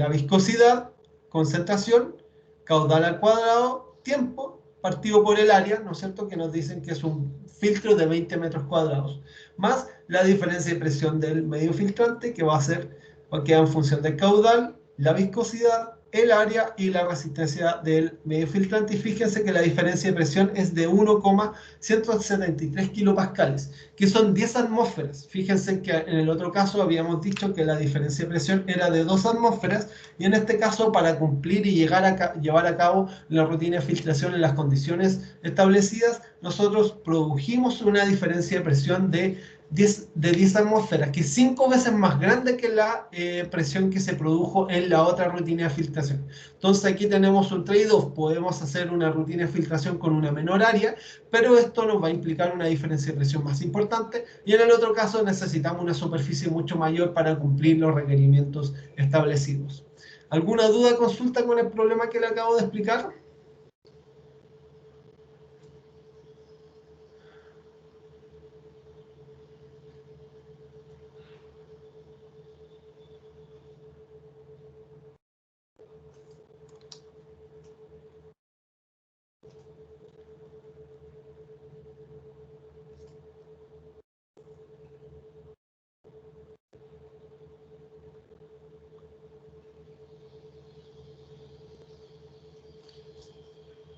viscosidad, concentración, caudal al cuadrado, tiempo, partido por el área, ¿no es cierto? Que nos dicen que es un filtro de 20 metros cuadrados, más la diferencia de presión del medio filtrante, que va a ser, queda en función del caudal, la viscosidad, el área y la resistencia del medio filtrante. Y fíjense que la diferencia de presión es de 1,173 kilopascales, que son 10 atmósferas. Fíjense que en el otro caso habíamos dicho que la diferencia de presión era de 2 atmósferas, y en este caso, para cumplir y llevar a cabo la rutina de filtración en las condiciones establecidas, nosotros produjimos una diferencia de presión de 10 atmósferas, que es 5 veces más grande que la presión que se produjo en la otra rutina de filtración. Entonces aquí tenemos un trade-off: podemos hacer una rutina de filtración con una menor área, pero esto nos va a implicar una diferencia de presión más importante, y en el otro caso necesitamos una superficie mucho mayor para cumplir los requerimientos establecidos. ¿Alguna duda, consulta con el problema que le acabo de explicar?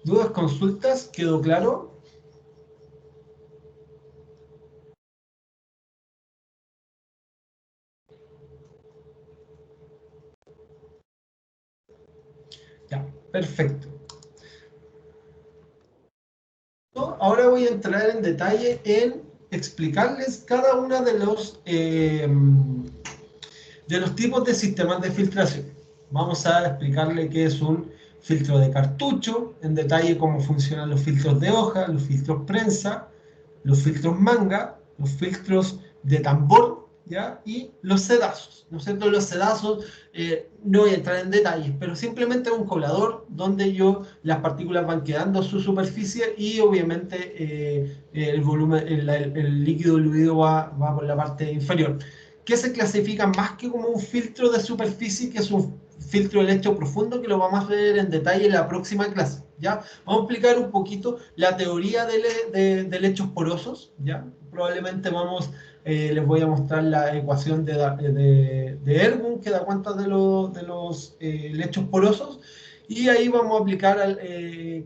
¿Dudas, consultas? ¿Quedó claro? Ya, perfecto. Ahora voy a entrar en detalle en explicarles cada uno de los tipos de sistemas de filtración. Vamos a explicarle qué es un filtro de cartucho, en detalle cómo funcionan los filtros de hoja, los filtros prensa, los filtros manga, los filtros de tambor, ¿ya? Y los sedazos, ¿no es cierto? Los sedazos, no voy a entrar en detalles, pero simplemente es un colador donde las partículas van quedando en su superficie, y obviamente el volumen, el líquido diluido va por la parte inferior, que se clasifica más que como un filtro de superficie, que es un filtro de lecho profundo, que lo vamos a ver en detalle en la próxima clase, ¿ya? Vamos a explicar un poquito la teoría de lechos porosos, ¿ya? Probablemente vamos les voy a mostrar la ecuación de Ergun, que da cuenta de los lechos porosos, y ahí vamos a aplicar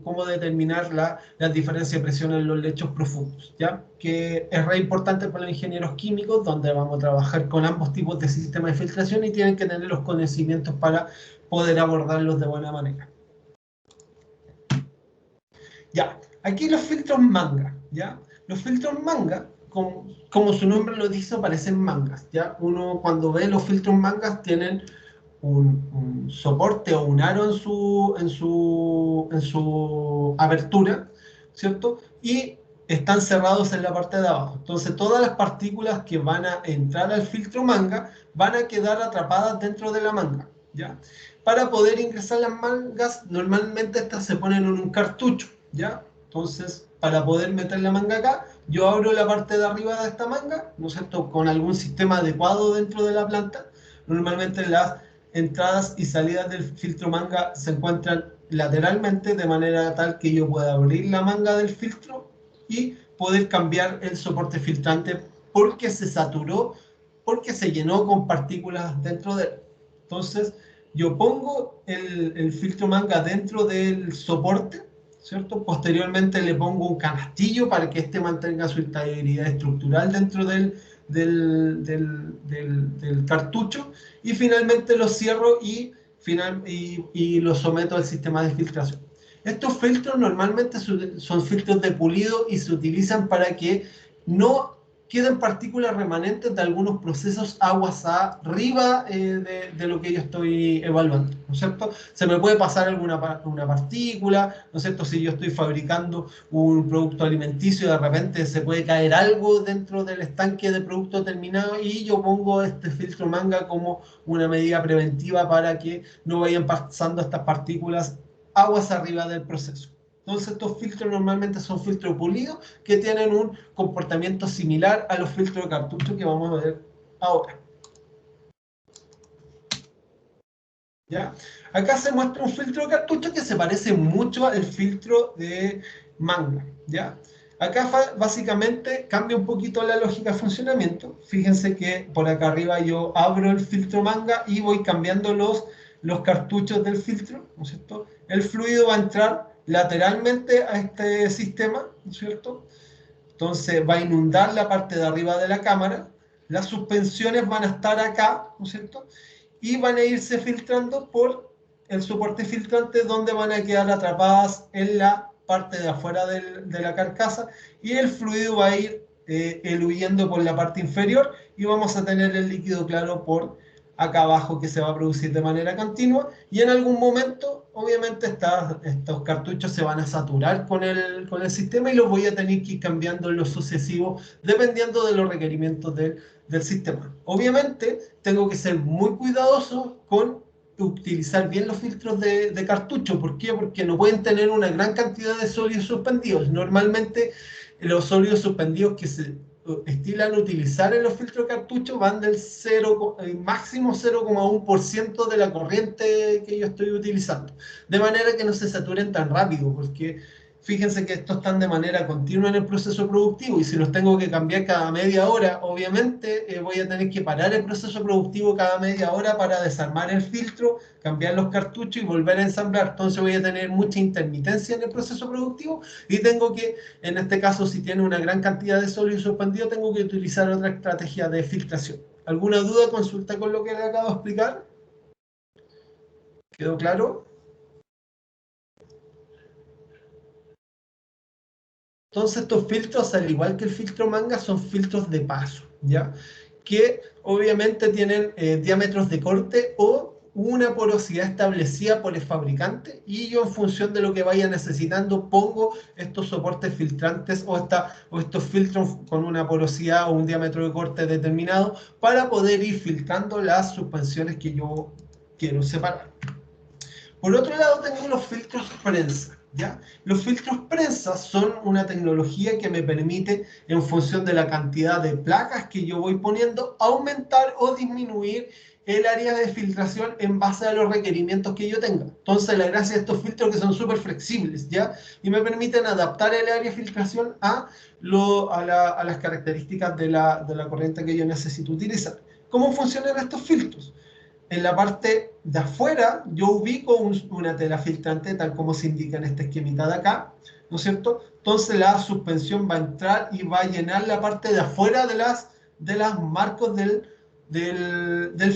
cómo determinar las diferencias de presión en los lechos profundos, ¿ya? Que es re importante para los ingenieros químicos, donde vamos a trabajar con ambos tipos de sistemas de filtración y tienen que tener los conocimientos para poder abordarlos de buena manera. Ya, aquí los filtros manga, ¿ya? Los filtros manga, como su nombre lo dice, parecen mangas, ¿ya? Uno cuando ve los filtros mangas tienen un soporte o un aro en su abertura, ¿cierto? Y están cerrados en la parte de abajo. Entonces todas las partículas que van a entrar al filtro manga van a quedar atrapadas dentro de la manga, ¿ya? Para poder ingresar las mangas, normalmente estas se ponen en un cartucho, ¿ya? Entonces, para poder meter la manga acá, yo abro la parte de arriba de esta manga, ¿no es cierto?, con algún sistema adecuado dentro de la planta. Normalmente las entradas y salidas del filtro manga se encuentran lateralmente, de manera tal que yo pueda abrir la manga del filtro y poder cambiar el soporte filtrante porque se saturó, porque se llenó con partículas dentro de él. Entonces, yo pongo el filtro manga dentro del soporte, ¿cierto? Posteriormente le pongo un canastillo para que éste mantenga su integridad estructural dentro del cartucho, y finalmente lo cierro y lo someto al sistema de filtración. Estos filtros normalmente son filtros de pulido y se utilizan para que no queden partículas remanentes de algunos procesos aguas arriba de lo que yo estoy evaluando, ¿no es cierto? Se me puede pasar una partícula, ¿no es cierto? Si yo estoy fabricando un producto alimenticio, de repente se puede caer algo dentro del estanque de producto terminado y yo pongo este filtro manga como una medida preventiva para que no vayan pasando estas partículas aguas arriba del proceso. Entonces estos filtros normalmente son filtros pulidos que tienen un comportamiento similar a los filtros de cartucho que vamos a ver ahora. ¿Ya? Acá se muestra un filtro de cartucho que se parece mucho al filtro de manga, ¿ya? Acá básicamente cambia un poquito la lógica de funcionamiento. Fíjense que por acá arriba yo abro el filtro manga y voy cambiando los cartuchos del filtro, ¿no es cierto? El fluido va a entrar lateralmente a este sistema, ¿no es cierto? Entonces va a inundar la parte de arriba de la cámara, las suspensiones van a estar acá, ¿no es cierto? Y van a irse filtrando por el soporte filtrante, donde van a quedar atrapadas en la parte de afuera de la carcasa, y el fluido va a ir eluyendo por la parte inferior y vamos a tener el líquido claro por acá abajo, que se va a producir de manera continua, y en algún momento obviamente estos cartuchos se van a saturar con el sistema y los voy a tener que ir cambiando en lo sucesivo dependiendo de los requerimientos del sistema. Obviamente tengo que ser muy cuidadoso con utilizar bien los filtros de cartucho. ¿Por qué? Porque no pueden tener una gran cantidad de sólidos suspendidos. Normalmente los sólidos suspendidos que se estilan utilizar en los filtros de cartucho van del máximo 0,1% de la corriente que yo estoy utilizando, de manera que no se saturen tan rápido, porque fíjense que estos están de manera continua en el proceso productivo, y si los tengo que cambiar cada media hora, obviamente voy a tener que parar el proceso productivo cada media hora para desarmar el filtro, cambiar los cartuchos y volver a ensamblar. Entonces voy a tener mucha intermitencia en el proceso productivo, y tengo que, en este caso, si tiene una gran cantidad de sólido suspendido, tengo que utilizar otra estrategia de filtración. ¿Alguna duda? Consulta con lo que le acabo de explicar. ¿Quedó claro? Entonces estos filtros, al igual que el filtro manga, son filtros de paso, ¿ya? Que obviamente tienen diámetros de corte o una porosidad establecida por el fabricante, y yo, en función de lo que vaya necesitando, pongo estos soportes filtrantes o estos filtros con una porosidad o un diámetro de corte determinado para poder ir filtrando las suspensiones que yo quiero separar. Por otro lado, tengo los filtros prensa, ¿ya? Los filtros prensa son una tecnología que me permite, en función de la cantidad de placas que yo voy poniendo, aumentar o disminuir el área de filtración en base a los requerimientos que yo tenga. Entonces, la gracia de estos filtros que son súper flexibles, ¿ya? Y me permiten adaptar el área de filtración a las características de la corriente que yo necesito utilizar. ¿Cómo funcionan estos filtros? En la parte de afuera yo ubico una tela filtrante tal como se indica en este esquemita de acá, ¿no es cierto? Entonces la suspensión va a entrar y va a llenar la parte de afuera de las marcos del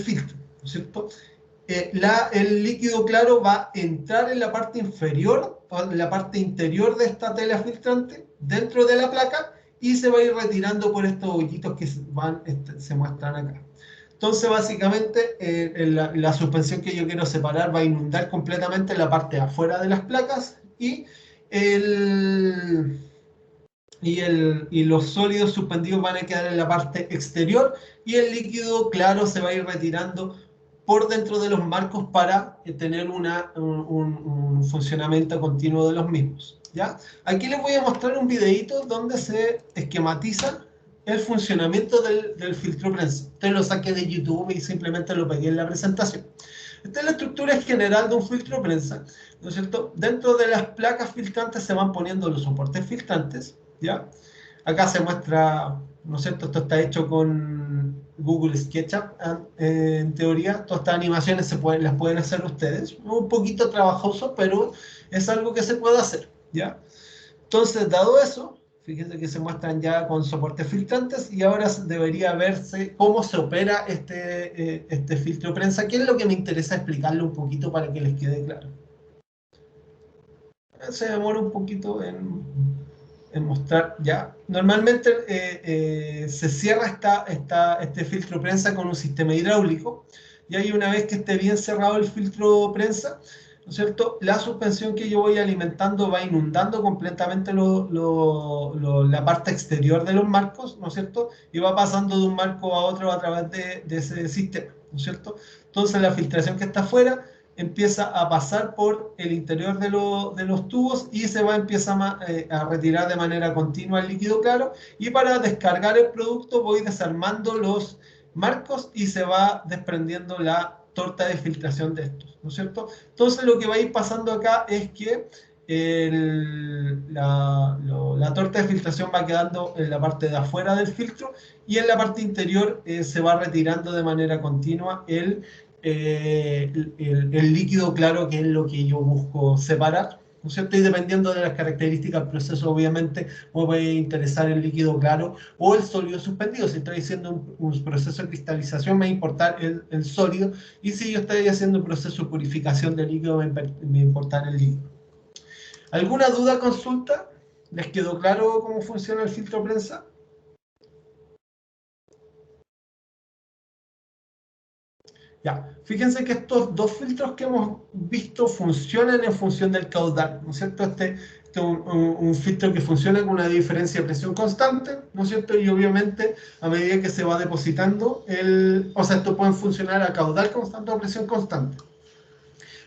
filtro, ¿no es cierto? El líquido claro va a entrar en la parte inferior, o en la parte interior de esta tela filtrante, dentro de la placa, y se va a ir retirando por estos hoyitos que se muestran acá. Entonces, básicamente, la suspensión que yo quiero separar va a inundar completamente la parte de afuera de las placas el, y los sólidos suspendidos van a quedar en la parte exterior y el líquido claro se va a ir retirando por dentro de los marcos para tener un funcionamiento continuo de los mismos, ¿ya? Aquí les voy a mostrar un videito donde se esquematiza el funcionamiento del filtro prensa. Entonces lo saqué de YouTube y simplemente lo pegué en la presentación. Esta es la estructura general de un filtro prensa, ¿no es cierto? Dentro de las placas filtrantes se van poniendo los soportes filtrantes, ¿ya? Acá se muestra, ¿no es cierto? Esto está hecho con Google SketchUp, en teoría. Todas estas animaciones las pueden hacer ustedes. Un poquito trabajoso, pero es algo que se puede hacer, ¿ya? Entonces, dado eso, fíjense que se muestran ya con soportes filtrantes y ahora debería verse cómo se opera este filtro prensa, que es lo que me interesa explicarle un poquito para que les quede claro. Se demora un poquito en mostrar ya. Normalmente se cierra este filtro prensa con un sistema hidráulico y ahí una vez que esté bien cerrado el filtro prensa, ¿no es cierto? La suspensión que yo voy alimentando va inundando completamente la parte exterior de los marcos, ¿no es cierto? Y va pasando de un marco a otro a través de ese sistema, ¿no es cierto? Entonces la filtración que está afuera empieza a pasar por el interior de los tubos y se va a empezar a retirar de manera continua el líquido claro, y para descargar el producto voy desarmando los marcos y se va desprendiendo la torta de filtración de estos, ¿no es cierto? Entonces lo que va a ir pasando acá es que la torta de filtración va quedando en la parte de afuera del filtro y en la parte interior se va retirando de manera continua el líquido claro, que es lo que yo busco separar, ¿no es cierto? Y dependiendo de las características del proceso, obviamente, me puede interesar el líquido claro o el sólido suspendido. Si estoy haciendo un proceso de cristalización, me va a importar el sólido, y si yo estoy haciendo un proceso de purificación de líquido, me va a importar el líquido. ¿Alguna duda, consulta? ¿Les quedó claro cómo funciona el filtro prensa? Ya, fíjense que estos dos filtros que hemos visto funcionan en función del caudal, ¿no es cierto? Este es un filtro que funciona con una diferencia de presión constante, ¿no es cierto? Y obviamente a medida que se va depositando, o sea, estos pueden funcionar a caudal constante o a presión constante,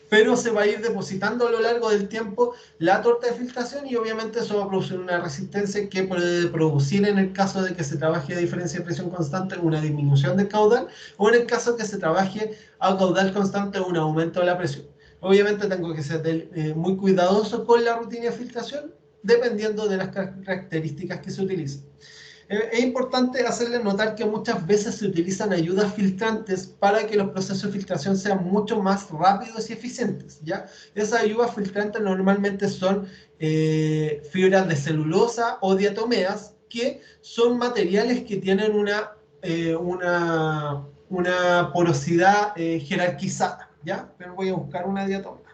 pero se va a ir depositando a lo largo del tiempo la torta de filtración y obviamente eso va a producir una resistencia que puede producir, en el caso de que se trabaje a diferencia de presión constante, una disminución del caudal, o en el caso que se trabaje a caudal constante, un aumento de la presión. Obviamente tengo que ser muy cuidadoso con la rutina de filtración dependiendo de las características que se utilicen. Es importante hacerles notar que muchas veces se utilizan ayudas filtrantes para que los procesos de filtración sean mucho más rápidos y eficientes, ¿ya? Esas ayudas filtrantes normalmente son fibras de celulosa o diatomeas, que son materiales que tienen una porosidad jerarquizada, ¿ya? Pero voy a buscar una diatomea.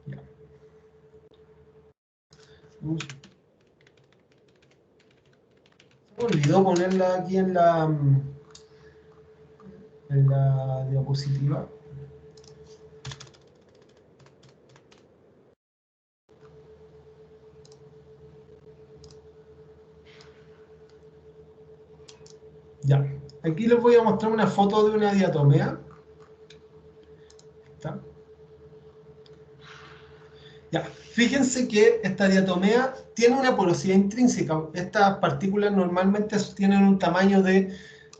Ya. Me olvidó ponerla aquí en la diapositiva. Ya, Aquí les voy a mostrar una foto de una diatomea. ¿Está? Ya, fíjense que esta diatomea tiene una porosidad intrínseca. Estas partículas normalmente tienen un tamaño de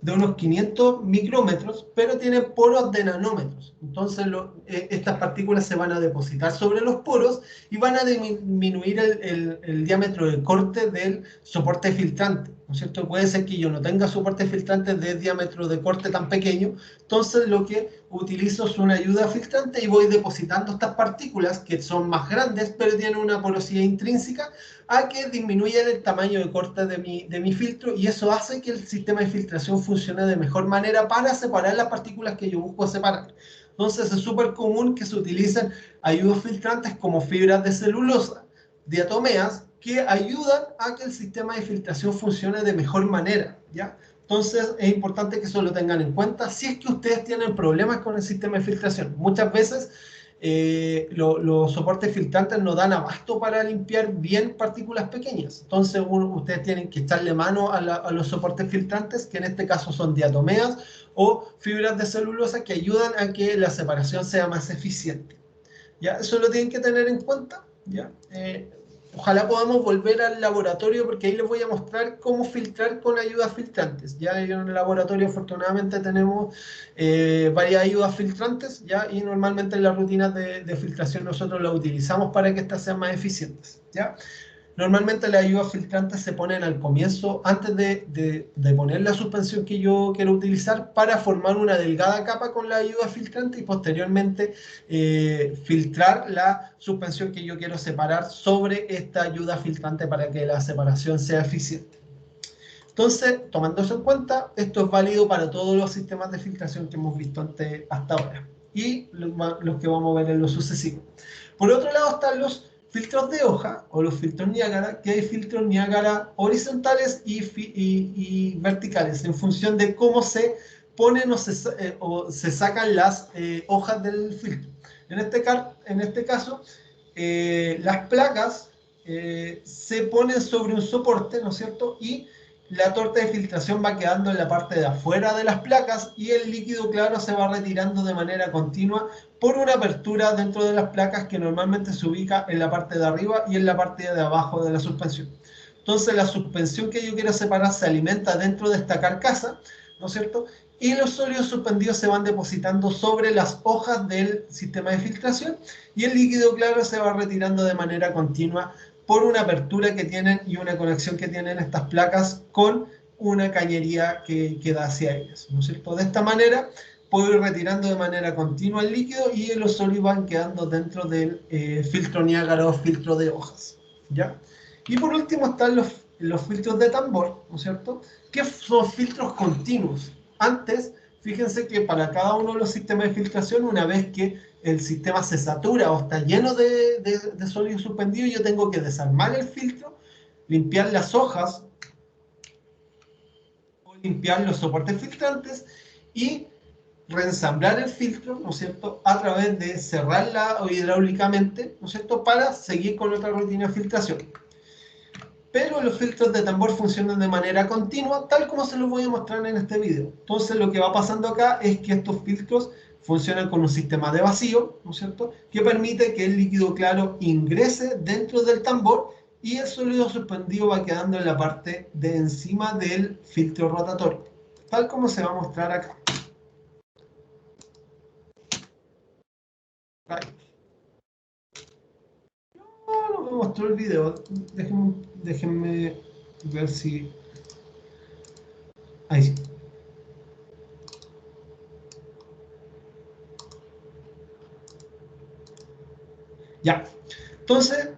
unos 500 micrómetros, pero tienen poros de nanómetros. Entonces, estas partículas se van a depositar sobre los poros y van a disminuir el diámetro de corte del soporte filtrante, ¿no es cierto? Puede ser que yo no tenga soporte filtrante de diámetro de corte tan pequeño, entonces lo que utilizo es una ayuda filtrante y voy depositando estas partículas que son más grandes, pero tienen una porosidad intrínseca, a que disminuyan el tamaño de corte de mi filtro, y eso hace que el sistema de filtración funcione de mejor manera para separar las partículas que yo busco separar. Entonces es súper común que se utilicen ayudas filtrantes como fibras de celulosa, diatomeas, que ayudan a que el sistema de filtración funcione de mejor manera, ¿ya? Entonces es importante que eso lo tengan en cuenta si es que ustedes tienen problemas con el sistema de filtración. Muchas veces los soportes filtrantes no dan abasto para limpiar bien partículas pequeñas. Entonces ustedes tienen que echarle mano a los soportes filtrantes, que en este caso son diatomeas o fibras de celulosa, que ayudan a que la separación sea más eficiente. ¿Ya? Eso lo tienen que tener en cuenta, ¿ya? Ojalá podamos volver al laboratorio, porque ahí les voy a mostrar cómo filtrar con ayudas filtrantes. Ya en el laboratorio afortunadamente tenemos varias ayudas filtrantes, ¿ya? Y normalmente en las rutinas de filtración nosotros las utilizamos para que estas sean más eficientes, ¿ya? Normalmente las ayudas filtrantes se ponen al comienzo, antes de poner la suspensión que yo quiero utilizar, para formar una delgada capa con la ayuda filtrante y posteriormente filtrar la suspensión que yo quiero separar sobre esta ayuda filtrante para que la separación sea eficiente. Entonces, tomando eso en cuenta, esto es válido para todos los sistemas de filtración que hemos visto hasta ahora y los que vamos a ver en lo sucesivo. Por otro lado están los filtros de hoja o los filtros Niágara, que hay filtros Niágara horizontales y verticales en función de cómo se ponen o se sacan las hojas del filtro. En este caso, las placas se ponen sobre un soporte, ¿no es cierto? Y la torta de filtración va quedando en la parte de afuera de las placas y el líquido claro se va retirando de manera continua por una apertura dentro de las placas que normalmente se ubica en la parte de arriba y en la parte de abajo de la suspensión. Entonces la suspensión que yo quiero separar se alimenta dentro de esta carcasa, ¿no es cierto? Y los sólidos suspendidos se van depositando sobre las hojas del sistema de filtración y el líquido claro se va retirando de manera continua por una apertura que tienen y una conexión que tienen estas placas con una cañería que da hacia ellas, ¿no es cierto? De esta manera puedo ir retirando de manera continua el líquido y los sólidos van quedando dentro del filtro Niágara o filtro de hojas, ¿ya? Y por último están los filtros de tambor, ¿no es cierto? Que son filtros continuos. Antes, fíjense que para cada uno de los sistemas de filtración, una vez que el sistema se satura o está lleno de sólido suspendido, yo tengo que desarmar el filtro, limpiar las hojas o limpiar los soportes filtrantes y reensamblar el filtro, ¿no es cierto?, a través de cerrarla hidráulicamente, ¿no es cierto?, para seguir con otra rutina de filtración. Pero los filtros de tambor funcionan de manera continua, tal como se los voy a mostrar en este video. Entonces lo que va pasando acá es que estos filtros funcionan con un sistema de vacío, ¿no es cierto?, que permite que el líquido claro ingrese dentro del tambor y el sólido suspendido va quedando en la parte de encima del filtro rotatorio, tal como se va a mostrar acá. No me mostró el video. Déjenme ver si... Ahí sí. Ya. Entonces,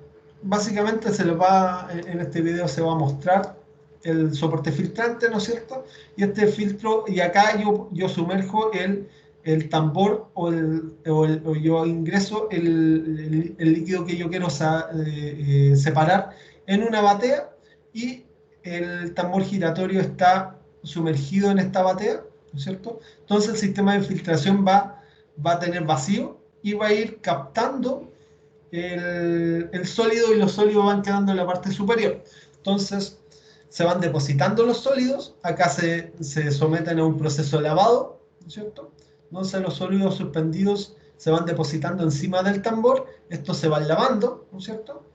básicamente en este video se va a mostrar el soporte filtrante, ¿no es cierto? Y este filtro, y acá yo sumerjo el tambor o yo ingreso el líquido que yo quiero separar en una batea y el tambor giratorio está sumergido en esta batea, ¿no es cierto? Entonces el sistema de filtración va a tener vacío y va a ir captando el sólido y los sólidos van quedando en la parte superior. Entonces, se van depositando los sólidos, acá se someten a un proceso de lavado, ¿no es cierto? Entonces los sólidos suspendidos se van depositando encima del tambor, estos se van lavando, ¿no es cierto?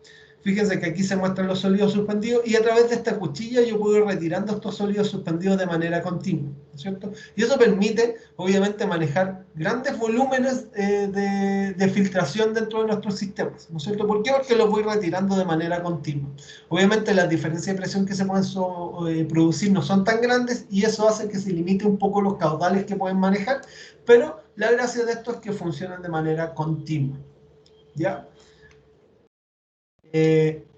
Fíjense que aquí se muestran los sólidos suspendidos y a través de esta cuchilla yo puedo ir retirando estos sólidos suspendidos de manera continua, ¿no es cierto? Y eso permite, obviamente, manejar grandes volúmenes de filtración dentro de nuestros sistemas, ¿no es cierto? ¿Por qué? Porque los voy retirando de manera continua. Obviamente las diferencias de presión que se pueden producir no son tan grandes y eso hace que se limite un poco los caudales que pueden manejar, pero la gracia de esto es que funcionan de manera continua, ¿ya?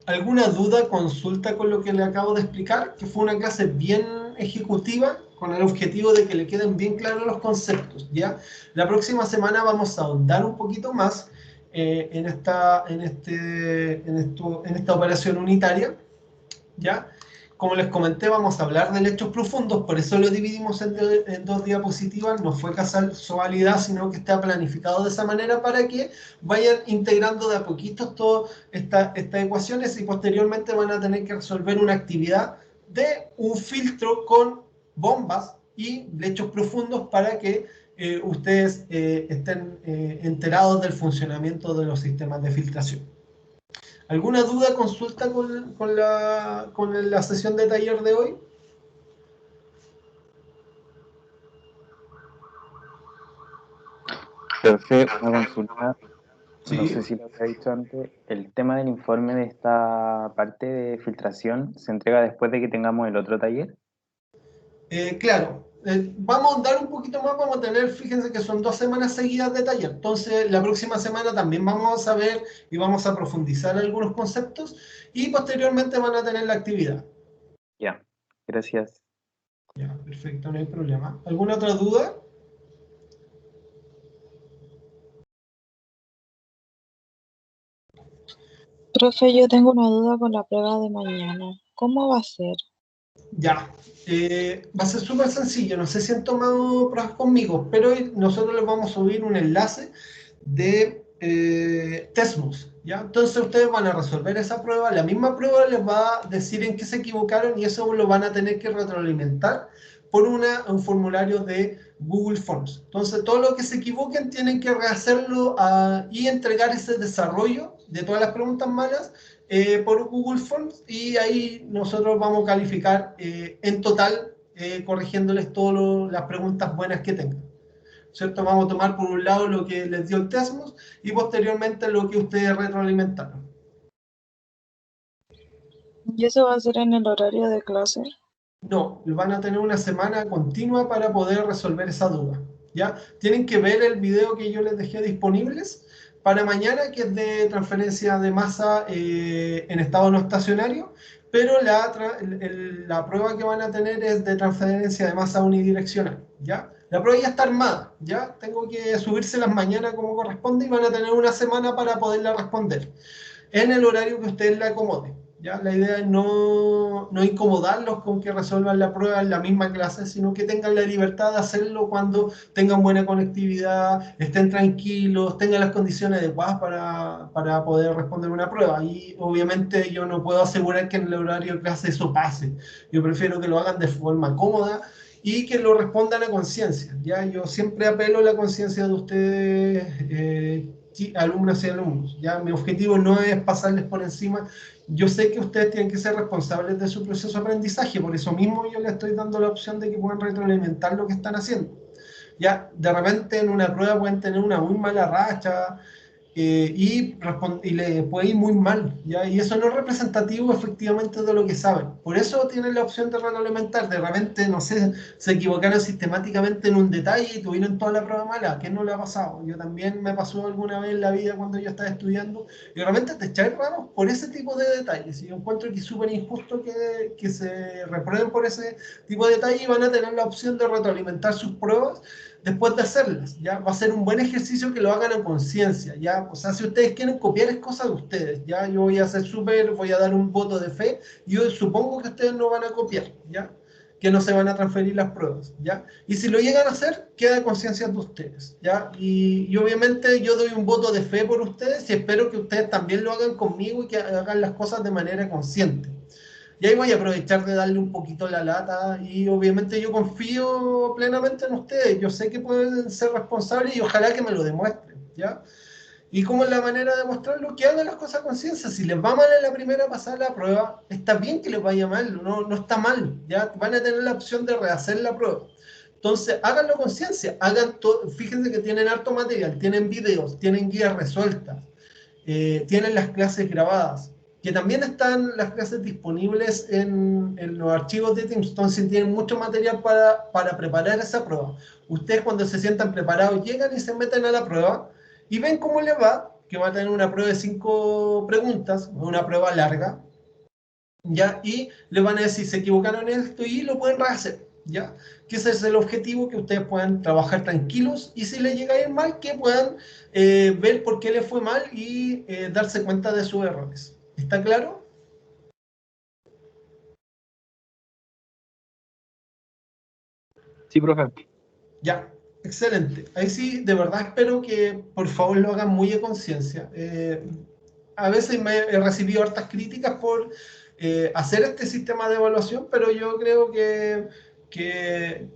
¿Alguna duda, consulta con lo que le acabo de explicar? Que fue una clase bien ejecutiva con el objetivo de que le queden bien claros los conceptos, ¿ya? La próxima semana vamos a ahondar un poquito más en esta operación unitaria, ¿ya? Como les comenté, vamos a hablar de hechos profundos, por eso lo dividimos en dos diapositivas, no fue casualidad, sino que está planificado de esa manera para que vayan integrando de a poquitos todas estas ecuaciones y posteriormente van a tener que resolver una actividad de un filtro con bombas y lechos profundos para que ustedes estén enterados del funcionamiento de los sistemas de filtración. ¿Alguna duda, consulta con la sesión de taller de hoy? Profe, una consulta, no Sí. sé si lo había dicho antes, el tema del informe de esta parte de filtración se entrega después de que tengamos el otro taller. Claro, vamos a andar un poquito más, vamos a tener, fíjense que son 2 semanas seguidas de taller, entonces la próxima semana también vamos a ver y vamos a profundizar algunos conceptos y posteriormente van a tener la actividad. Ya, gracias. Ya, perfecto, no hay problema. ¿Alguna otra duda? Profe, yo tengo una duda con la prueba de mañana. ¿Cómo va a ser? Ya, va a ser súper sencillo, no sé si han tomado pruebas conmigo, pero nosotros les vamos a subir un enlace de Testmus, ¿ya? Entonces ustedes van a resolver esa prueba, la misma prueba les va a decir en qué se equivocaron y eso lo van a tener que retroalimentar por un formulario de Google Forms. Entonces todo lo que se equivoquen tienen que rehacerlo y entregar ese desarrollo de todas las preguntas malas por Google Forms y ahí nosotros vamos a calificar en total corrigiéndoles todas las preguntas buenas que tengan. ¿Cierto? Vamos a tomar por un lado lo que les dio el Testmus y posteriormente lo que ustedes retroalimentaron. ¿Y eso va a ser en el horario de clase? No, van a tener una semana continua para poder resolver esa duda, ¿ya? Tienen que ver el video que yo les dejé disponibles para mañana, que es de transferencia de masa en estado no estacionario, pero la prueba que van a tener es de transferencia de masa unidireccional, ¿ya? La prueba ya está armada, ¿ya? Tengo que subírselas mañana como corresponde y van a tener una semana para poderla responder en el horario que ustedes la acomoden. ¿Ya? La idea es no incomodarlos con que resuelvan la prueba en la misma clase, sino que tengan la libertad de hacerlo cuando tengan buena conectividad, estén tranquilos, tengan las condiciones adecuadas para poder responder una prueba. Y obviamente yo no puedo asegurar que en el horario de clase eso pase. Yo prefiero que lo hagan de forma cómoda y que lo respondan a conciencia. ¿Ya? Yo siempre apelo a la conciencia de ustedes, alumnas y alumnos. ¿Ya? Mi objetivo no es pasarles por encima. Yo sé que ustedes tienen que ser responsables de su proceso de aprendizaje, por eso mismo yo les estoy dando la opción de que puedan retroalimentar lo que están haciendo. Ya, de repente en una prueba pueden tener una muy mala racha y le puede ir muy mal, ¿ya? Y eso no es representativo efectivamente de lo que saben. Por eso tienen la opción de retroalimentar. De repente, no sé, se equivocaron sistemáticamente en un detalle y tuvieron toda la prueba mala. ¿A quién no le ha pasado? Yo también me pasó alguna vez en la vida cuando yo estaba estudiando y de repente te echáis raro por ese tipo de detalles. Y yo encuentro que es súper injusto que se reprueben por ese tipo de detalles y van a tener la opción de retroalimentar sus pruebas después de hacerlas, ¿ya? Va a ser un buen ejercicio que lo hagan a conciencia, ¿ya? O sea, si ustedes quieren copiar es cosa de ustedes, ¿ya? Yo voy a ser voy a dar un voto de fe, y yo supongo que ustedes no van a copiar, ¿ya? Que no se van a transferir las pruebas, ¿ya? Y si lo llegan a hacer, queda a conciencia de ustedes, ¿ya? Y obviamente yo doy un voto de fe por ustedes y espero que ustedes también lo hagan conmigo y que hagan las cosas de manera consciente. Y ahí voy a aprovechar de darle un poquito la lata y obviamente yo confío plenamente en ustedes. Yo sé que pueden ser responsables y ojalá que me lo demuestren, ¿ya? Y como es la manera de mostrarlo, que hagan las cosas con conciencia. Si les va mal en la primera pasar la prueba, está bien que les vaya mal, no está mal, ¿ya? Van a tener la opción de rehacer la prueba. Entonces, háganlo con conciencia, fíjense que tienen harto material, tienen videos, tienen guías resueltas, tienen las clases grabadas, que también están las clases disponibles en los archivos de Teams, entonces tienen mucho material para preparar esa prueba. Ustedes cuando se sientan preparados llegan y se meten a la prueba y ven cómo les va, que va a tener una prueba de 5 preguntas, una prueba larga, ¿ya? Y le van a decir, se equivocaron en esto y lo pueden rehacer, ¿ya? Que ese es el objetivo, que ustedes puedan trabajar tranquilos y si les llega a ir mal, que puedan ver por qué les fue mal y darse cuenta de sus errores. ¿Está claro? Sí, profe. Ya, excelente. Ahí sí, de verdad espero que por favor lo hagan muy a conciencia. A veces he recibido hartas críticas por hacer este sistema de evaluación, pero yo creo que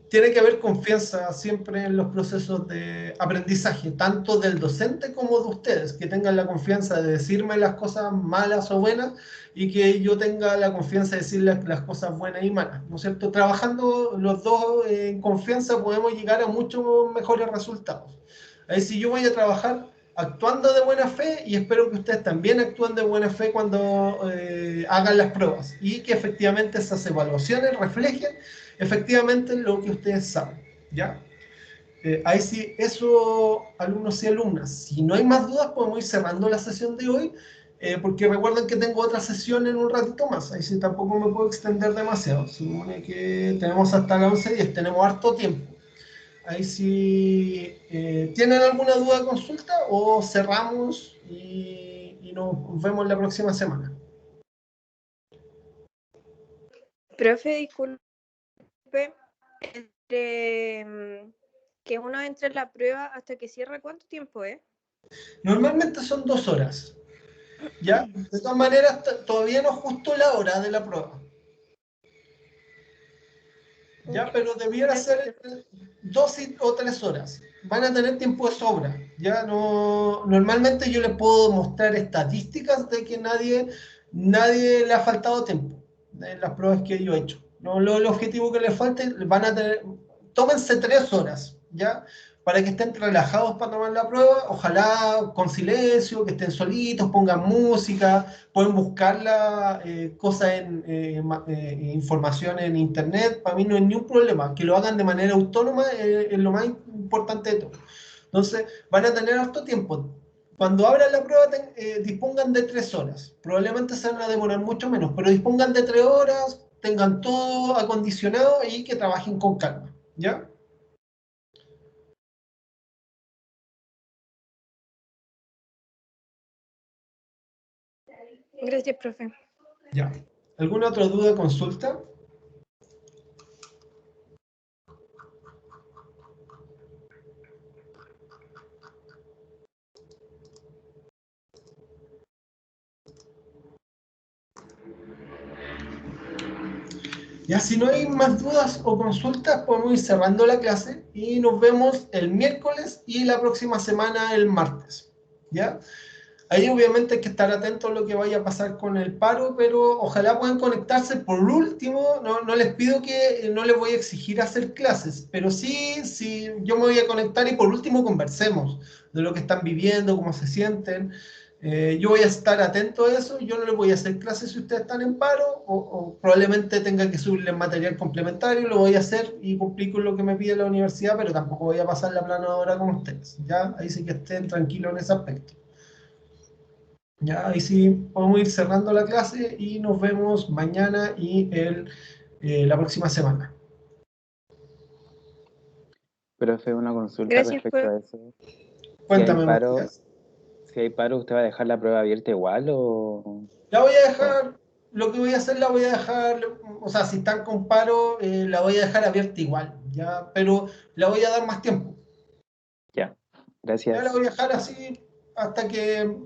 tiene que haber confianza siempre en los procesos de aprendizaje, tanto del docente como de ustedes, que tengan la confianza de decirme las cosas malas o buenas y que yo tenga la confianza de decirles las cosas buenas y malas, ¿no es cierto? Trabajando los dos en confianza podemos llegar a muchos mejores resultados. Ahí si yo voy a trabajar actuando de buena fe y espero que ustedes también actúen de buena fe cuando hagan las pruebas y que efectivamente esas evaluaciones reflejen efectivamente lo que ustedes saben, ¿ya? Ahí sí, eso, alumnos y alumnas. Si no hay más dudas, podemos ir cerrando la sesión de hoy, porque recuerden que tengo otra sesión en un ratito más. Ahí sí tampoco me puedo extender demasiado. Se supone que tenemos hasta las 11:10, tenemos harto tiempo. Ahí sí, ¿tienen alguna duda o consulta o cerramos y nos vemos la próxima semana? Profe, disculpe, que uno entre en la prueba hasta que cierra, ¿cuánto tiempo es? Normalmente son 2 horas, ¿ya? De todas maneras, todavía no es justo la hora de la prueba. ¿Ya? Pero debiera ser 2 o 3 horas. Van a tener tiempo de sobra. ¿Ya? No, normalmente yo les puedo mostrar estadísticas de que nadie le ha faltado tiempo en las pruebas que yo he hecho. No, el objetivo que les falte, van a tener, tómense 3 horas, ¿ya? Para que estén relajados para tomar la prueba, ojalá con silencio, que estén solitos, pongan música, pueden buscar cosas información en internet, para mí no hay ningún problema, que lo hagan de manera autónoma es lo más importante de todo. Entonces, van a tener harto tiempo. Cuando abran la prueba, dispongan de 3 horas. Probablemente se van a demorar mucho menos, pero dispongan de 3 horas, tengan todo acondicionado y que trabajen con calma, ¿ya? Gracias, profe. Ya. ¿Alguna otra duda o consulta? Ya, si no hay más dudas o consultas, podemos ir cerrando la clase y nos vemos el miércoles y la próxima semana el martes, ¿ya? Ahí obviamente hay que estar atentos a lo que vaya a pasar con el paro, pero ojalá puedan conectarse. Por último, no les pido no les voy a exigir hacer clases, pero sí, yo me voy a conectar y por último conversemos de lo que están viviendo, cómo se sienten. Yo voy a estar atento a eso, yo no les voy a hacer clases si ustedes están en paro o probablemente tenga que subirles material complementario, lo voy a hacer y cumplir con lo que me pide la universidad, pero tampoco voy a pasar la planadora con ustedes, ¿ya? Ahí sí que estén tranquilos en ese aspecto. Ya, ahí sí podemos ir cerrando la clase y nos vemos mañana y la próxima semana. Profe, una consulta Gracias respecto por... a eso. Cuéntame, Matías. Si hay paro, ¿usted va a dejar la prueba abierta igual o...? La voy a dejar, lo que voy a hacer la voy a dejar, o sea, si están con paro, la voy a dejar abierta igual, ya, pero la voy a dar más tiempo. Ya, Ya la gracias. voy a dejar así hasta que,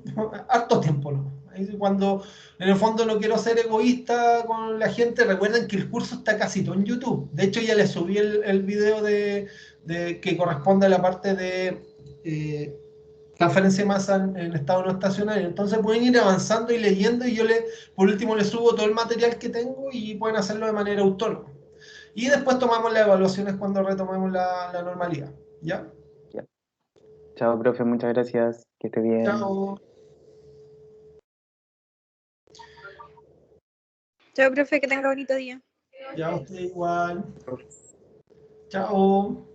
harto tiempo, ¿no? Cuando en el fondo no quiero ser egoísta con la gente, recuerden que el curso está casi todo en YouTube. De hecho, ya les subí el video que corresponde a la parte de transferencia de masa en estado no estacionario. Entonces pueden ir avanzando y leyendo y yo por último les subo todo el material que tengo y pueden hacerlo de manera autónoma. Y después tomamos las evaluaciones cuando retomemos la normalidad. ¿Ya? Ya. Chao, profe, muchas gracias. Que esté bien. Chao. Chao, profe, que tenga bonito día. Ya usted igual. Chao.